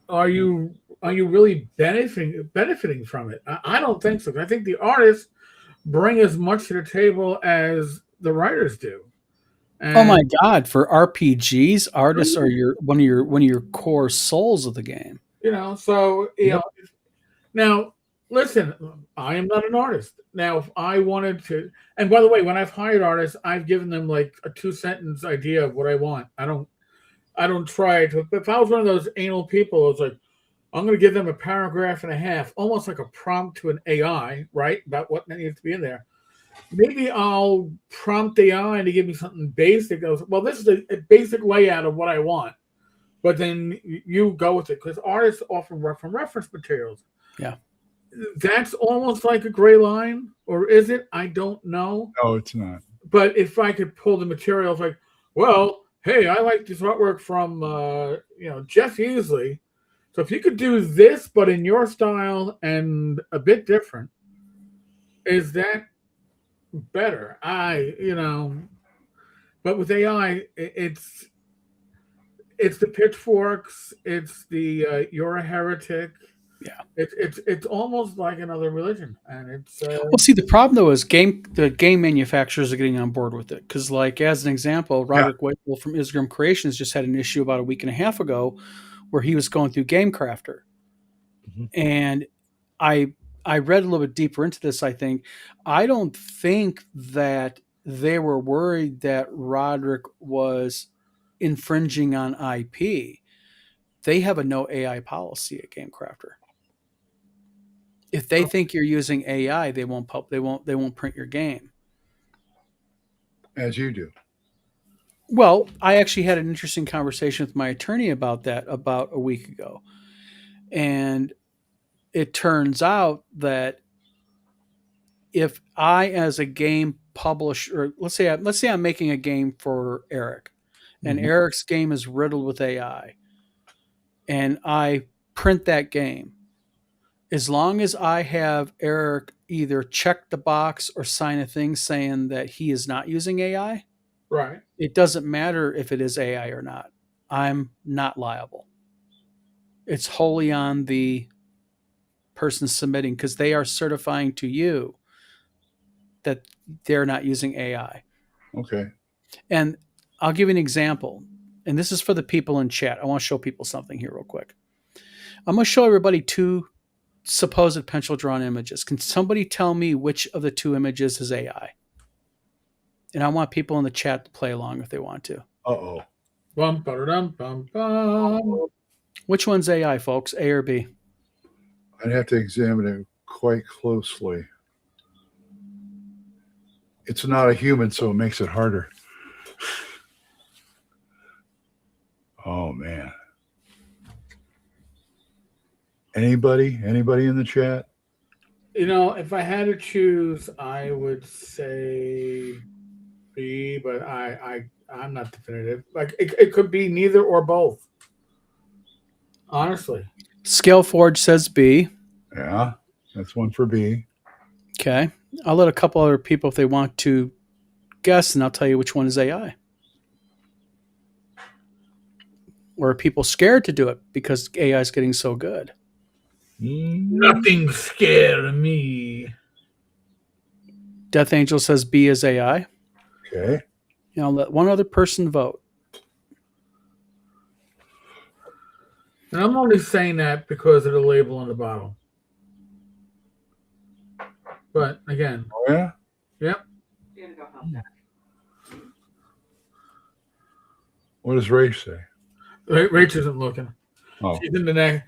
are you really benefiting from it? I don't think so. I think the artists bring as much to the table as the writers do. And, oh my God, for RPGs, artists are one of your core souls of the game. Now listen, I am not an artist. Now, if I wanted to, and by the way, when I've hired artists, I've given them like a 2-sentence idea of what I want. I don't try to. If I was one of those anal people, I was like, I'm going to give them a paragraph and a half, almost like a prompt to an AI, right, about what needs to be in there. Maybe I'll prompt the AI to give me something basic. Goes, well, this is a basic layout of what I want, but then you go with it because artists often work from reference materials. Yeah. That's almost like a gray line, or is it? I don't know. No, it's not. But if I could pull the materials, like, well, hey, I like this artwork from Jeff Usley. So if you could do this, but in your style and a bit different, is that better? But with AI, it's the pitchforks. It's the you're a heretic. Yeah, it's almost like another religion, and it's. Well, see, the problem though is the game manufacturers are getting on board with it because, like, as an example, Roderick Wakefield from Isgrim Creations just had an issue about a week and a half ago where he was going through Game Crafter, and I read a little bit deeper into this. I don't think that they were worried that Roderick was infringing on IP. They have a no AI policy at Game Crafter. If they think you're using AI, they won't print your game. As you do. Well, I actually had an interesting conversation with my attorney about that about a week ago. And it turns out that if I, as a game publisher, let's say I'm making a game for Eric, and Eric's game is riddled with AI, and I print that game, as long as I have Eric either check the box or sign a thing saying that he is not using AI, Right. it doesn't matter if it is AI or not. I'm not liable. It's wholly on the person submitting because they are certifying to you that they're not using AI. Okay. And I'll give you an example. And this is for the people in chat. I want to show people something here real quick. I'm going to show everybody two supposed pencil drawn images. Can somebody tell me which of the two images is AI? And I want people in the chat to play along if they want to. Uh-oh. Bum, ba-da-dum, bum, bum. Which one's AI, folks? A or B? I'd have to examine it quite closely. It's not a human, so it makes it harder. Oh, man. Anybody in the chat? You know, if I had to choose, I would say B, but I'm not definitive. Like it could be neither or both. Honestly. Scaleforge says B. Yeah, that's one for B. Okay. I'll let a couple other people, if they want to guess, and I'll tell you which one is AI. Or are people scared to do it because AI is getting so good? Nothing scared me. Death Angel says B is AI. Okay. You know, let one other person vote. And I'm only saying that because of the label on the bottle. But again, Oh, yeah? yep. What does Ray say? Rach isn't looking. Oh, She's in the neck.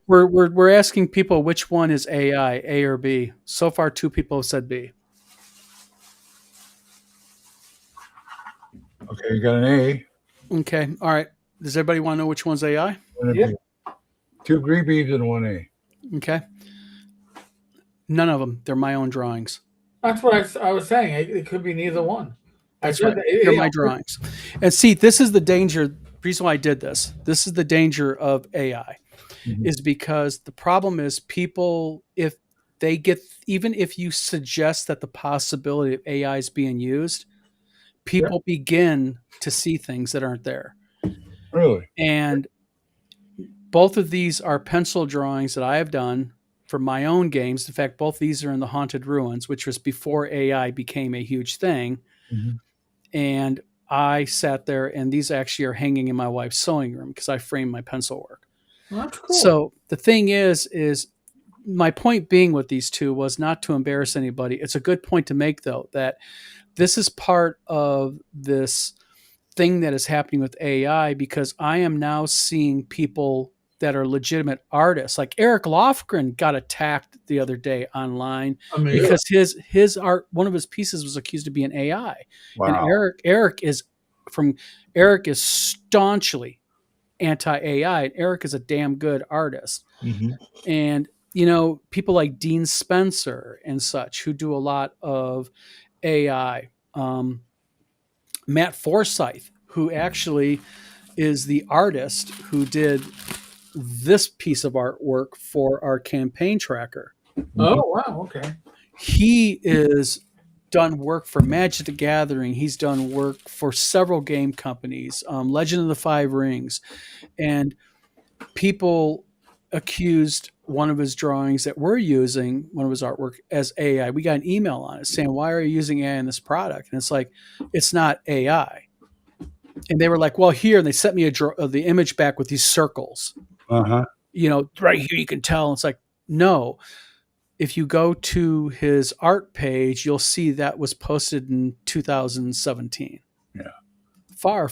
We're asking people which one is AI, A or B. So far, two people have said B. okay. You got an A. Okay. All right. Does everybody want to know which one's AI? And a Yeah. B. Two green beads and one A. Okay. None of them. They're my own drawings. That's what I was saying. It could be neither one. That's right. They're my drawings. And see, this is the danger. Reason why I did this. This is the danger of AI, is because the problem is people, if they get, even if you suggest that the possibility of AI is being used, people begin to see things that aren't there. Really? And both of these are pencil drawings that I have done for my own games. In fact, both these are in the Haunted Ruins, which was before AI became a huge thing. And I sat there, and these actually are hanging in my wife's sewing room because I framed my pencil work. Well, that's cool. So the thing is my point being with these two was not to embarrass anybody. It's a good point to make, though, that this is part of this thing that is happening with AI, because I am now seeing people that are legitimate artists. Like Eric Lofgren got attacked the other day online because his art, one of his pieces was accused of being AI. Wow. And Eric is staunchly anti-AI. And Eric is a damn good artist. And, you know, people like Dean Spencer and such who do a lot of AI. Matt Forsyth, who actually is the artist who did this piece of artwork for our campaign tracker. Oh, wow. Okay. He is done work for Magic the Gathering. He's done work for several game companies, Legend of the Five Rings. And people accused one of his drawings that we're using, one of his artwork, as AI. We got an email on it saying, why are you using AI in this product? And it's like, it's not AI. And they were like, well, here, and they sent me the image back with these circles. You know, right here you can tell. It's like, no. If you go to his art page, you'll see that was posted in 2017. Yeah. Far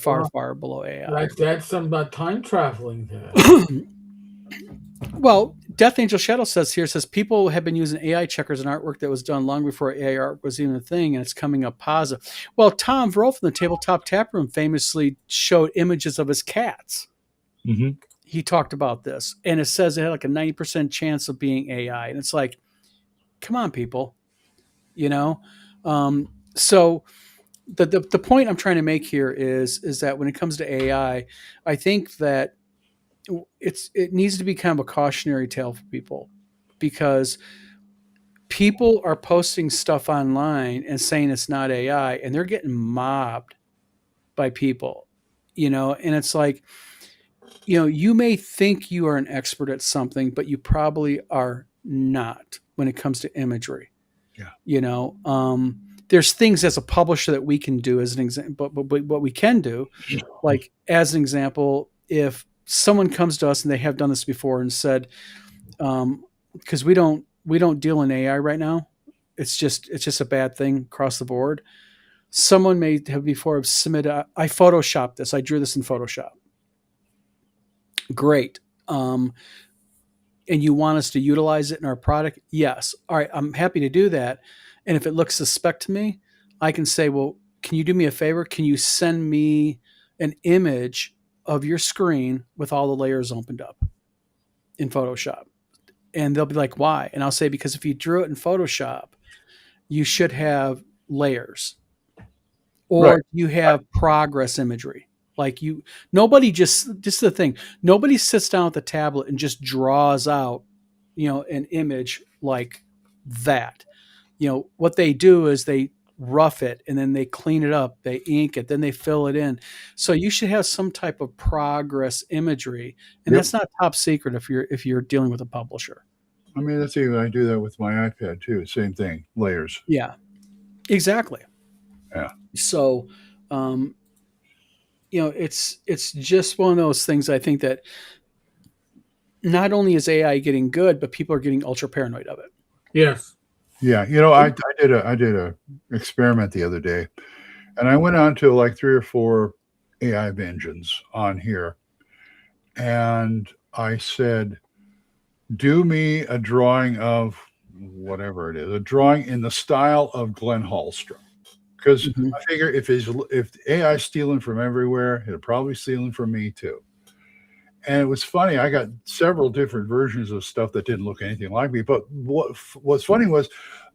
below AI. Like that's something about time traveling there. Well, Death Angel Shadow says people have been using AI checkers in artwork that was done long before AI art was even a thing, and it's coming up positive. Well, Tom Verolf in the Tabletop Tap Room famously showed images of his cats. Mm-hmm. He talked about this, and it says it had like a 90% chance of being AI, and it's like, come on, people, you know. So the point I'm trying to make here is that when it comes to AI, I think that it needs to be kind of a cautionary tale for people, because people are posting stuff online and saying it's not AI, and they're getting mobbed by people, and it's like, you may think you are an expert at something, but you probably are not when it comes to imagery. Yeah. There's things as a publisher that we can do as an example, but what we can do, like as an example, if someone comes to us and they have done this before and said, because we don't deal in AI right now, it's just a bad thing across the board. Someone may have before have submitted, I photoshopped this, I drew this in Photoshop. Great. And you want us to utilize it in our product? Yes. All right, I'm happy to do that. And if it looks suspect to me, I can say, well, can you do me a favor? Can you send me an image of your screen with all the layers opened up in Photoshop? And they'll be like, why? And I'll say, because if you drew it in Photoshop, you should have layers, or Right. you have progress imagery. Like nobody just the thing. Nobody sits down at the tablet and just draws out, an image like that. What they do is they rough it, and then they clean it up, they ink it, then they fill it in. So you should have some type of progress imagery, and Yep. that's not top secret if you're dealing with a publisher. I mean, that's even, I do that with my iPad too. Same thing, layers. Yeah, exactly. Yeah. So, it's just one of those things. I think that not only is AI getting good, but people are getting ultra paranoid of it. Yes. Yeah. I did a experiment the other day, and I went on to like 3 or 4 AI engines on here, and I said, do me a drawing of whatever it is, a drawing in the style of Glenn Hallstrom. Because I figure if AI is stealing from everywhere, it'll probably stealing from me too. And it was funny. I got several different versions of stuff that didn't look anything like me. But what's funny was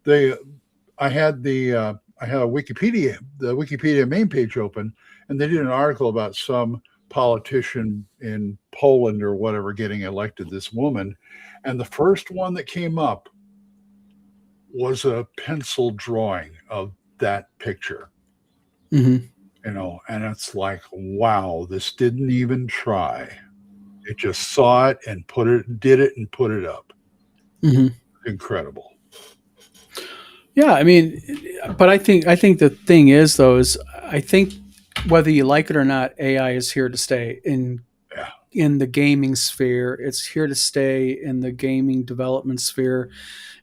I had the Wikipedia main page open, and they did an article about some politician in Poland or whatever getting elected, this woman. And the first one that came up was a pencil drawing of that picture. Mm-hmm. And it's like, wow, this didn't even try. It just saw it and did it and put it up. Mm-hmm. Incredible. Yeah, I mean, but I think the thing is, though, is I think whether you like it or not, AI is here to stay in the gaming sphere. It's here to stay in the gaming development sphere,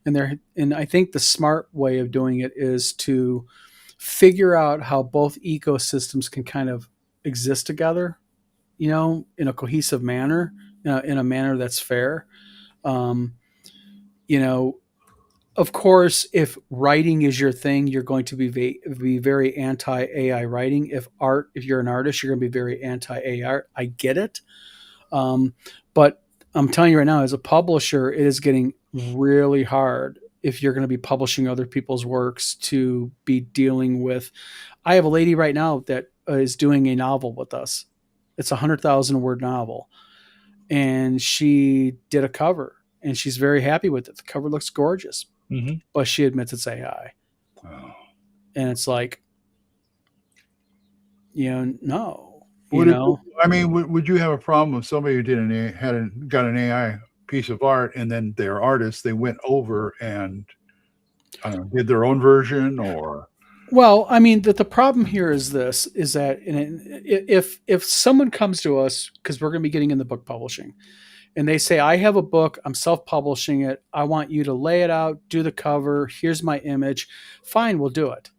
and I think the smart way of doing it is to figure out how both ecosystems can kind of exist together, in a cohesive manner, in a manner that's fair. Of course, if writing is your thing, you're going to be very anti-AI writing. If you're an artist, you're going to be very anti-AI. I get it. But I'm telling you right now, as a publisher, it is getting really hard if you're going to be publishing other people's works to be dealing with. I have a lady right now that is doing a novel with us. It's a 100,000 word novel, and she did a cover, and she's very happy with it. The cover looks gorgeous, but she admits it's AI. Oh. And it's like, no. Would you have a problem if somebody who got an AI piece of art, and then their artists, they went over and did their own version? Or well, I mean, the problem here is this: is that if someone comes to us, because we're going to be getting in the book publishing, and they say, I have a book, I'm self-publishing it, I want you to lay it out, do the cover, here's my image. Fine, we'll do it.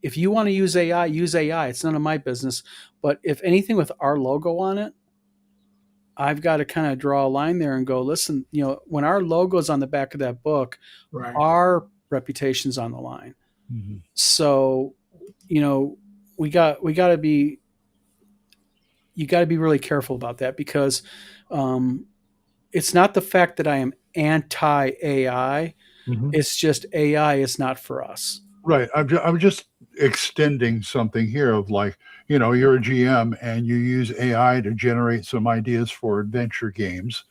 If you want to use AI, use AI. It's none of my business. But if anything with our logo on it, I've got to kind of draw a line there and go, listen, when our logo's on the back of that book, Right. our reputation's on the line. Mm-hmm. So, we got to be, you got to be really careful about that, because it's not the fact that I am anti AI. Mm-hmm. It's just AI is not for us. Right. I'm just extending something here of like, you're a GM and you use AI to generate some ideas for adventure games,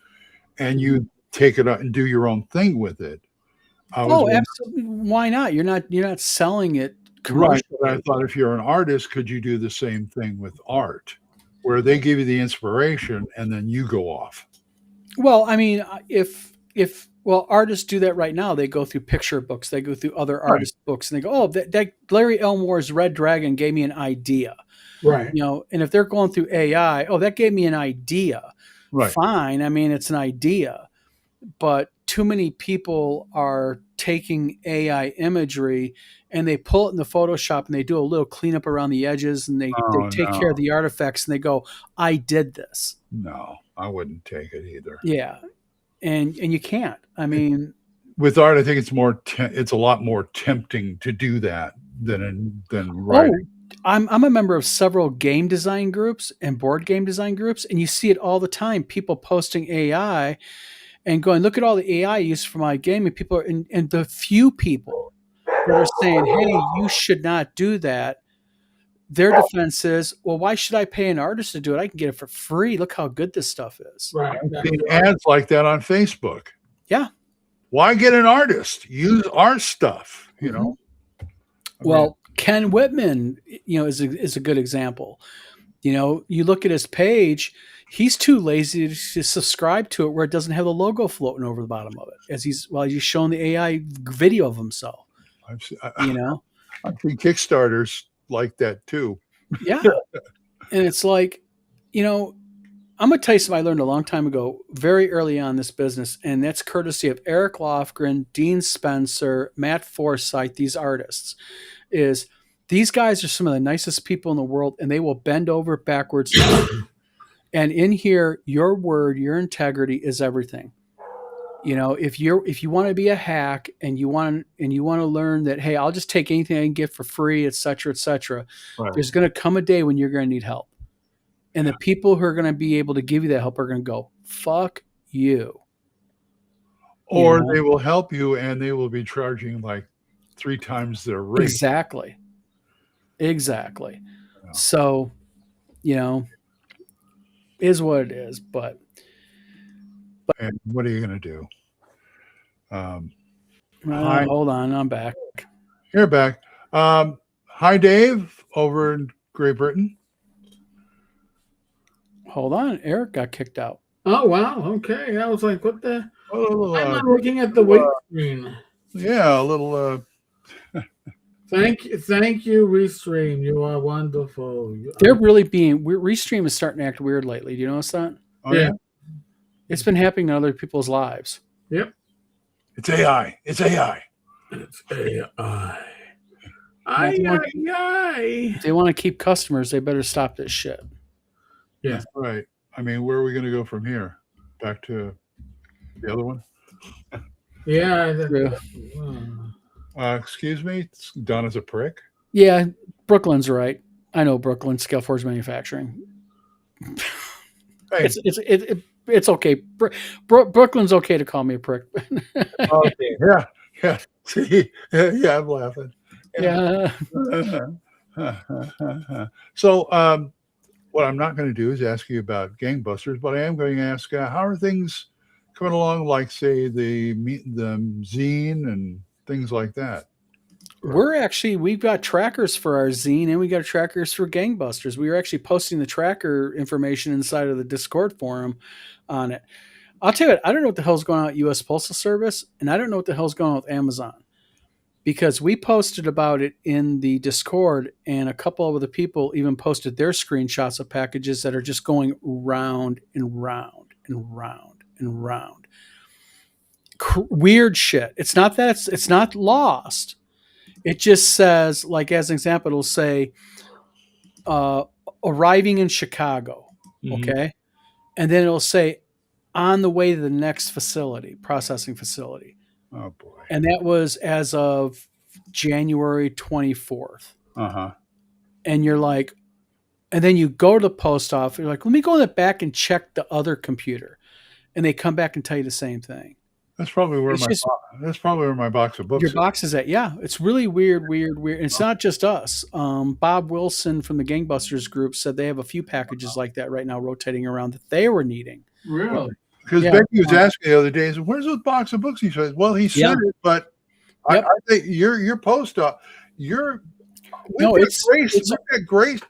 and you take it out and do your own thing with it. Absolutely. Why not? You're not selling it commercially. Right. But I thought, if you're an artist, could you do the same thing with art, where they give you the inspiration and then you go off? Well, I mean, if artists do that right now. They go through picture books, they go through other artist books, and they go, "Oh, that Larry Elmore's Red Dragon gave me an idea." Right. And if they're going through AI, oh, that gave me an idea. Right. Fine. I mean, it's an idea, but too many people are taking AI imagery and they pull it in the Photoshop and they do a little cleanup around the edges, and they take care of the artifacts, and they go, "I did this." No, I wouldn't take it either. Yeah. And you can't. I mean, with art, I think it's a lot more tempting to do that than writing. I'm a member of several game design groups and board game design groups, and you see it all the time. People posting AI and going, "Look at all the AI I use for my game," and people are, and the few people that are saying, "Hey, you should not do that." Their defense is, "Well, why should I pay an artist to do it? I can get it for free. Look how good this stuff is." Right. I've seen ads like that on Facebook. Yeah. Why get an artist? Use our stuff, Well, Ken Whitman, is a good example. You look at his page, he's too lazy to subscribe to it where it doesn't have the logo floating over the bottom of it as he's showing the AI video of himself. I've seen Kickstarters like that too. Yeah. And it's like, I'm going to tell you something I learned a long time ago, very early on in this business, and that's courtesy of Eric Lofgren, Dean Spencer, Matt Forsythe, these artists, is these guys are some of the nicest people in the world, and they will bend over backwards. And in here, your word, your integrity is everything. If you want to be a hack and you want to learn that, hey, I'll just take anything I can get for free, et cetera, there's going to come a day when you're going to need help. And the people who are going to be able to give you that help are going to go, "Fuck you." Or they will help you and they will be charging like 3 times their rate. Exactly. Yeah. So, is what it is. But and what are you going to do? Hold on, I'm back. You're back. Hi, Dave, over in Great Britain. Hold on, Eric got kicked out. Oh wow! Okay, I was like, "What the?" I'm not looking at the wait screen. Yeah, a little. Thank you, Restream. You are wonderful. They're really Restream is starting to act weird lately. Do you notice that? Oh, yeah. It's been happening in other people's lives. Yep. It's AI. It's AI. It's AI. If they want to keep customers, they better stop this shit. Yeah. That's right. I mean, where are we going to go from here? Back to the other one? Yeah. Excuse me? Donna's a prick? Yeah, Brooklyn's right. I know Brooklyn, Scale Forge Manufacturing. Hey. It's okay. Brooklyn's okay to call me a prick. Okay. Yeah. See? Yeah, I'm laughing. Yeah. So, what I'm not going to do is ask you about gangbusters, but I am going to ask how are things coming along, like, say, the zine and things like that? We've got trackers for our zine and we got trackers for gangbusters. We were actually posting the tracker information inside of the Discord forum on it. I'll tell you what, I don't know what the hell's going on at U.S. Postal Service, and I don't know what the hell's going on with Amazon, because we posted about it in the Discord, and a couple of the people even posted their screenshots of packages that are just going round and round and round and round. Weird shit. It's not that it's not lost. It just says, like, as an example, it'll say arriving in Chicago. Mm-hmm. Okay. and then it'll say on the way to the next processing facility. Oh boy. And that was as of January 24th. Uh-huh. And you're like, and then you go to the post office, you're like, let me go in the back and check the other computer. And they come back and tell you the same thing. That's probably where my box of books your is. box is at. Yeah, it's really weird. And it's not just us. Bob Wilson from the Gangbusters group said they have a few packages like that right now rotating around that they were needing. Really? Because Becky was asking the other day, where's those box of books? He said, well, he said it, but I think your post office, we've got great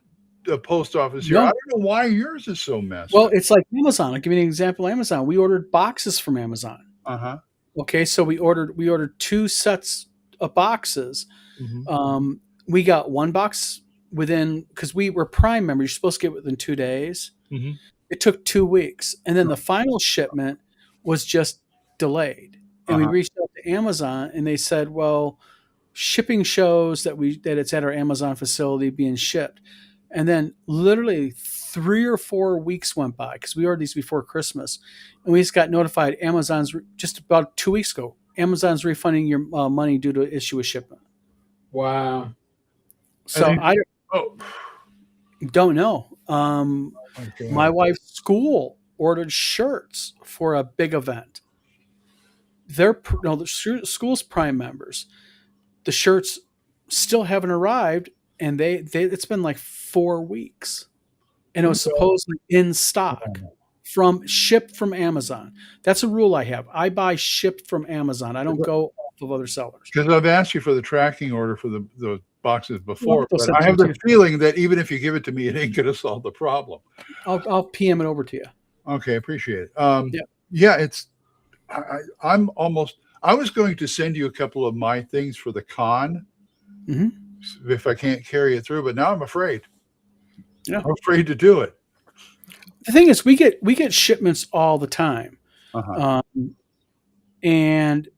post office here. I don't know why yours is so messy. Well, it's like Amazon. I'll give you an example of Amazon. We ordered boxes from Amazon. Uh-huh. Okay, so we ordered 2 sets of boxes. Mm-hmm. We got one box because we were Prime members. You're supposed to get it within 2 days. Mm-hmm. It took 2 weeks, and then the final shipment was just delayed. And we reached out to Amazon, and they said, "Well, shipping shows that it's at our Amazon facility being shipped." And then literally 3 or 4 weeks went by because we ordered these before Christmas, and we just got notified Amazon's just about 2 weeks ago. Amazon's refunding your money due to issue a shipment. Wow. So I don't know. My wife's school ordered shirts for a big event. The school's Prime members. The shirts still haven't arrived, and it's been like 4 weeks, and it was supposedly in stock shipped from Amazon. That's a rule I have. I buy shipped from Amazon. I don't go off of other sellers. Because I've asked you for the tracking order for the boxes before, but I have the feeling that even if you give it to me, it ain't going to solve the problem. I'll PM it over to you. Okay, appreciate it. It's. I was going to send you a couple of my things for the con if I can't carry it through, but now I'm afraid. Yeah, I'm afraid to do it. The thing is, we get shipments all the time, and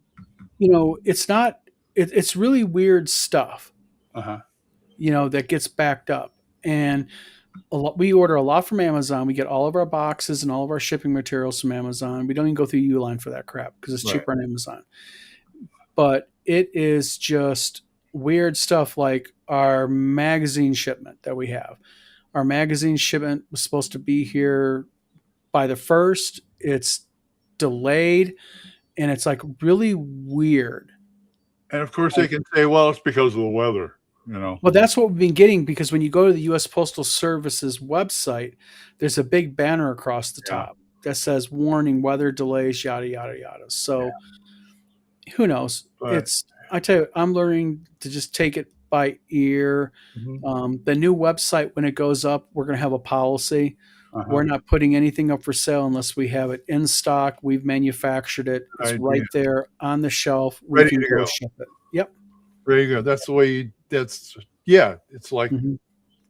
it's really weird stuff, that gets backed up, and we order a lot from Amazon. We get all of our boxes and all of our shipping materials from Amazon. We don't even go through Uline for that crap because it's cheaper on Amazon. But it is just weird stuff like our magazine shipment that we have. Our magazine shipment was supposed to be here by the 1st. It's delayed, and it's like really weird. And of course, they can say, well, it's because of the weather. Well, that's what we've been getting, because when you go to the U.S. Postal Service's website, there's a big banner across the top that says "Warning: Weather delays." Yada yada yada. So, who knows? I tell you, I'm learning to just take it by ear. The new website, when it goes up, we're going to have a policy. We're not putting anything up for sale unless we have it in stock. We've manufactured it. It's right there on the shelf. We can go ship it. Yep. Ready to go. That's the way. It's like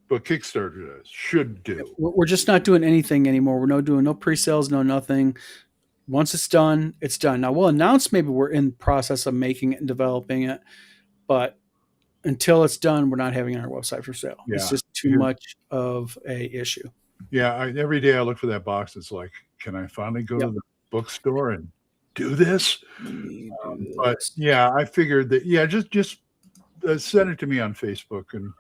what Kickstarter should do. We're just not doing anything anymore. We're doing no pre-sales, no nothing. Once it's done, it's done. Now we'll announce maybe we're in the process of making it and developing it, but until it's done, we're not having it on our website for sale. It's just too much of a issue. Yeah, every day I look for that box. It's like, can I finally go to the bookstore and do this? But I figured that. Just send it to me on Facebook, and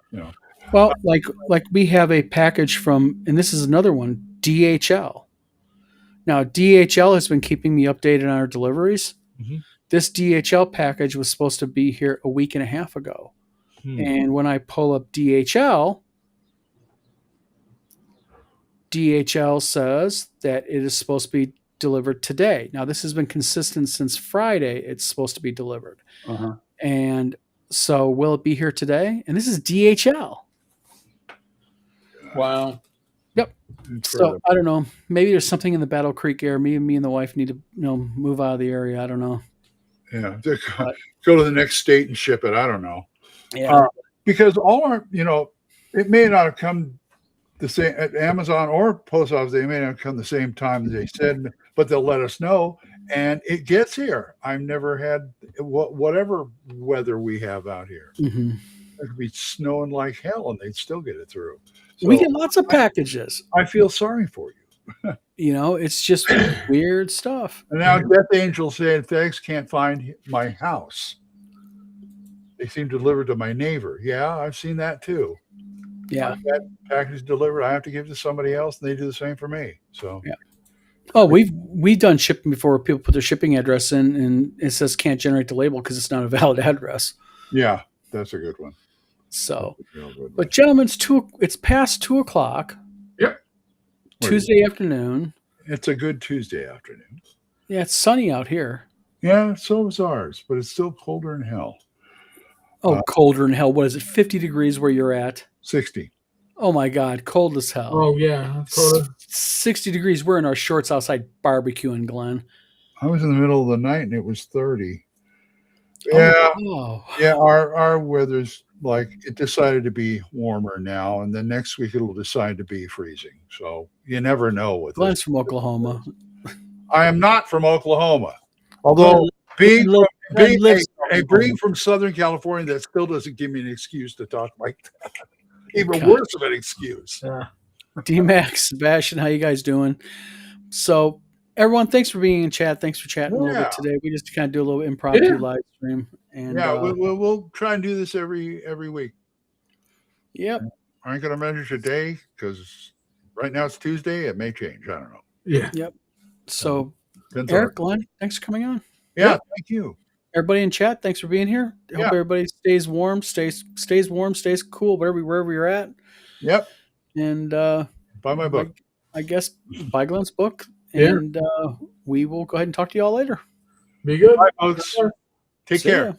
Well, like we have a package from, and this is another one, DHL. Now, DHL has been keeping me updated on our deliveries. This DHL package was supposed to be here a week and a half ago. And when I pull up DHL says that it is supposed to be delivered today. Now, this has been consistent since Friday. It's supposed to be delivered. And so will it be here today? And this is DHL. Wow. Yep. So I don't know. Maybe there's something in the Battle Creek area. Me and the wife need to move out of the area. I don't know. Yeah. Go to the next state and ship it. I don't know. Yeah. Because all our, it may not have come the same at Amazon or post office. They may not come the same time as they said, but they'll let us know. And it gets here. I've never had whatever weather we have out here. It could be snowing like hell, and they'd still get it through. So we get lots of packages. I feel sorry for you. It's just weird stuff. And now Death Angel said FedEx can't find my house. They seem to deliver to my neighbor. Yeah, I've seen that too. Yeah. That package delivered, I have to give to somebody else, and they do the same for me. So yeah. Oh, we've done shipping before where people put their shipping address in and it says can't generate the label because it's not a valid address. Yeah, that's a good one. So, but gentlemen, it's past 2:00. Yep. Tuesday afternoon. It's a good Tuesday afternoon. Yeah, it's sunny out here. Yeah, so is ours, but it's still colder than hell. Oh, colder than hell. What is it? 50 degrees where you're at? 60. Oh my God, cold as hell. Oh yeah, colder. 60 degrees. We're in our shorts outside barbecuing, Glenn. I was in the middle of the night and it was 30. Yeah. Oh. Yeah, our weather's like it decided to be warmer now, and then next week it'll decide to be freezing. So you never know with Glenn's this. from Oklahoma. I am not from Oklahoma. Although being from Southern California, that still doesn't give me an excuse to talk like that. Even worse of an excuse. D-Max, Sebastian, how you guys doing? So everyone, thanks for being in chat. Thanks for chatting a little bit today. We just kind of do a little impromptu live stream. And we'll try and do this every week. Yep. I ain't gonna measure today because right now it's Tuesday. It may change. I don't know. Yeah. Yep. So Eric, Glenn, thanks for coming on. Yeah, thank you. Everybody in chat, thanks for being here. Hope everybody stays warm, stays warm, stays cool, wherever you're at. Yep. And buy my book. I guess buy Glenn's book. And we will go ahead and talk to you all later. Be good. Bye, folks. Take care. Ya.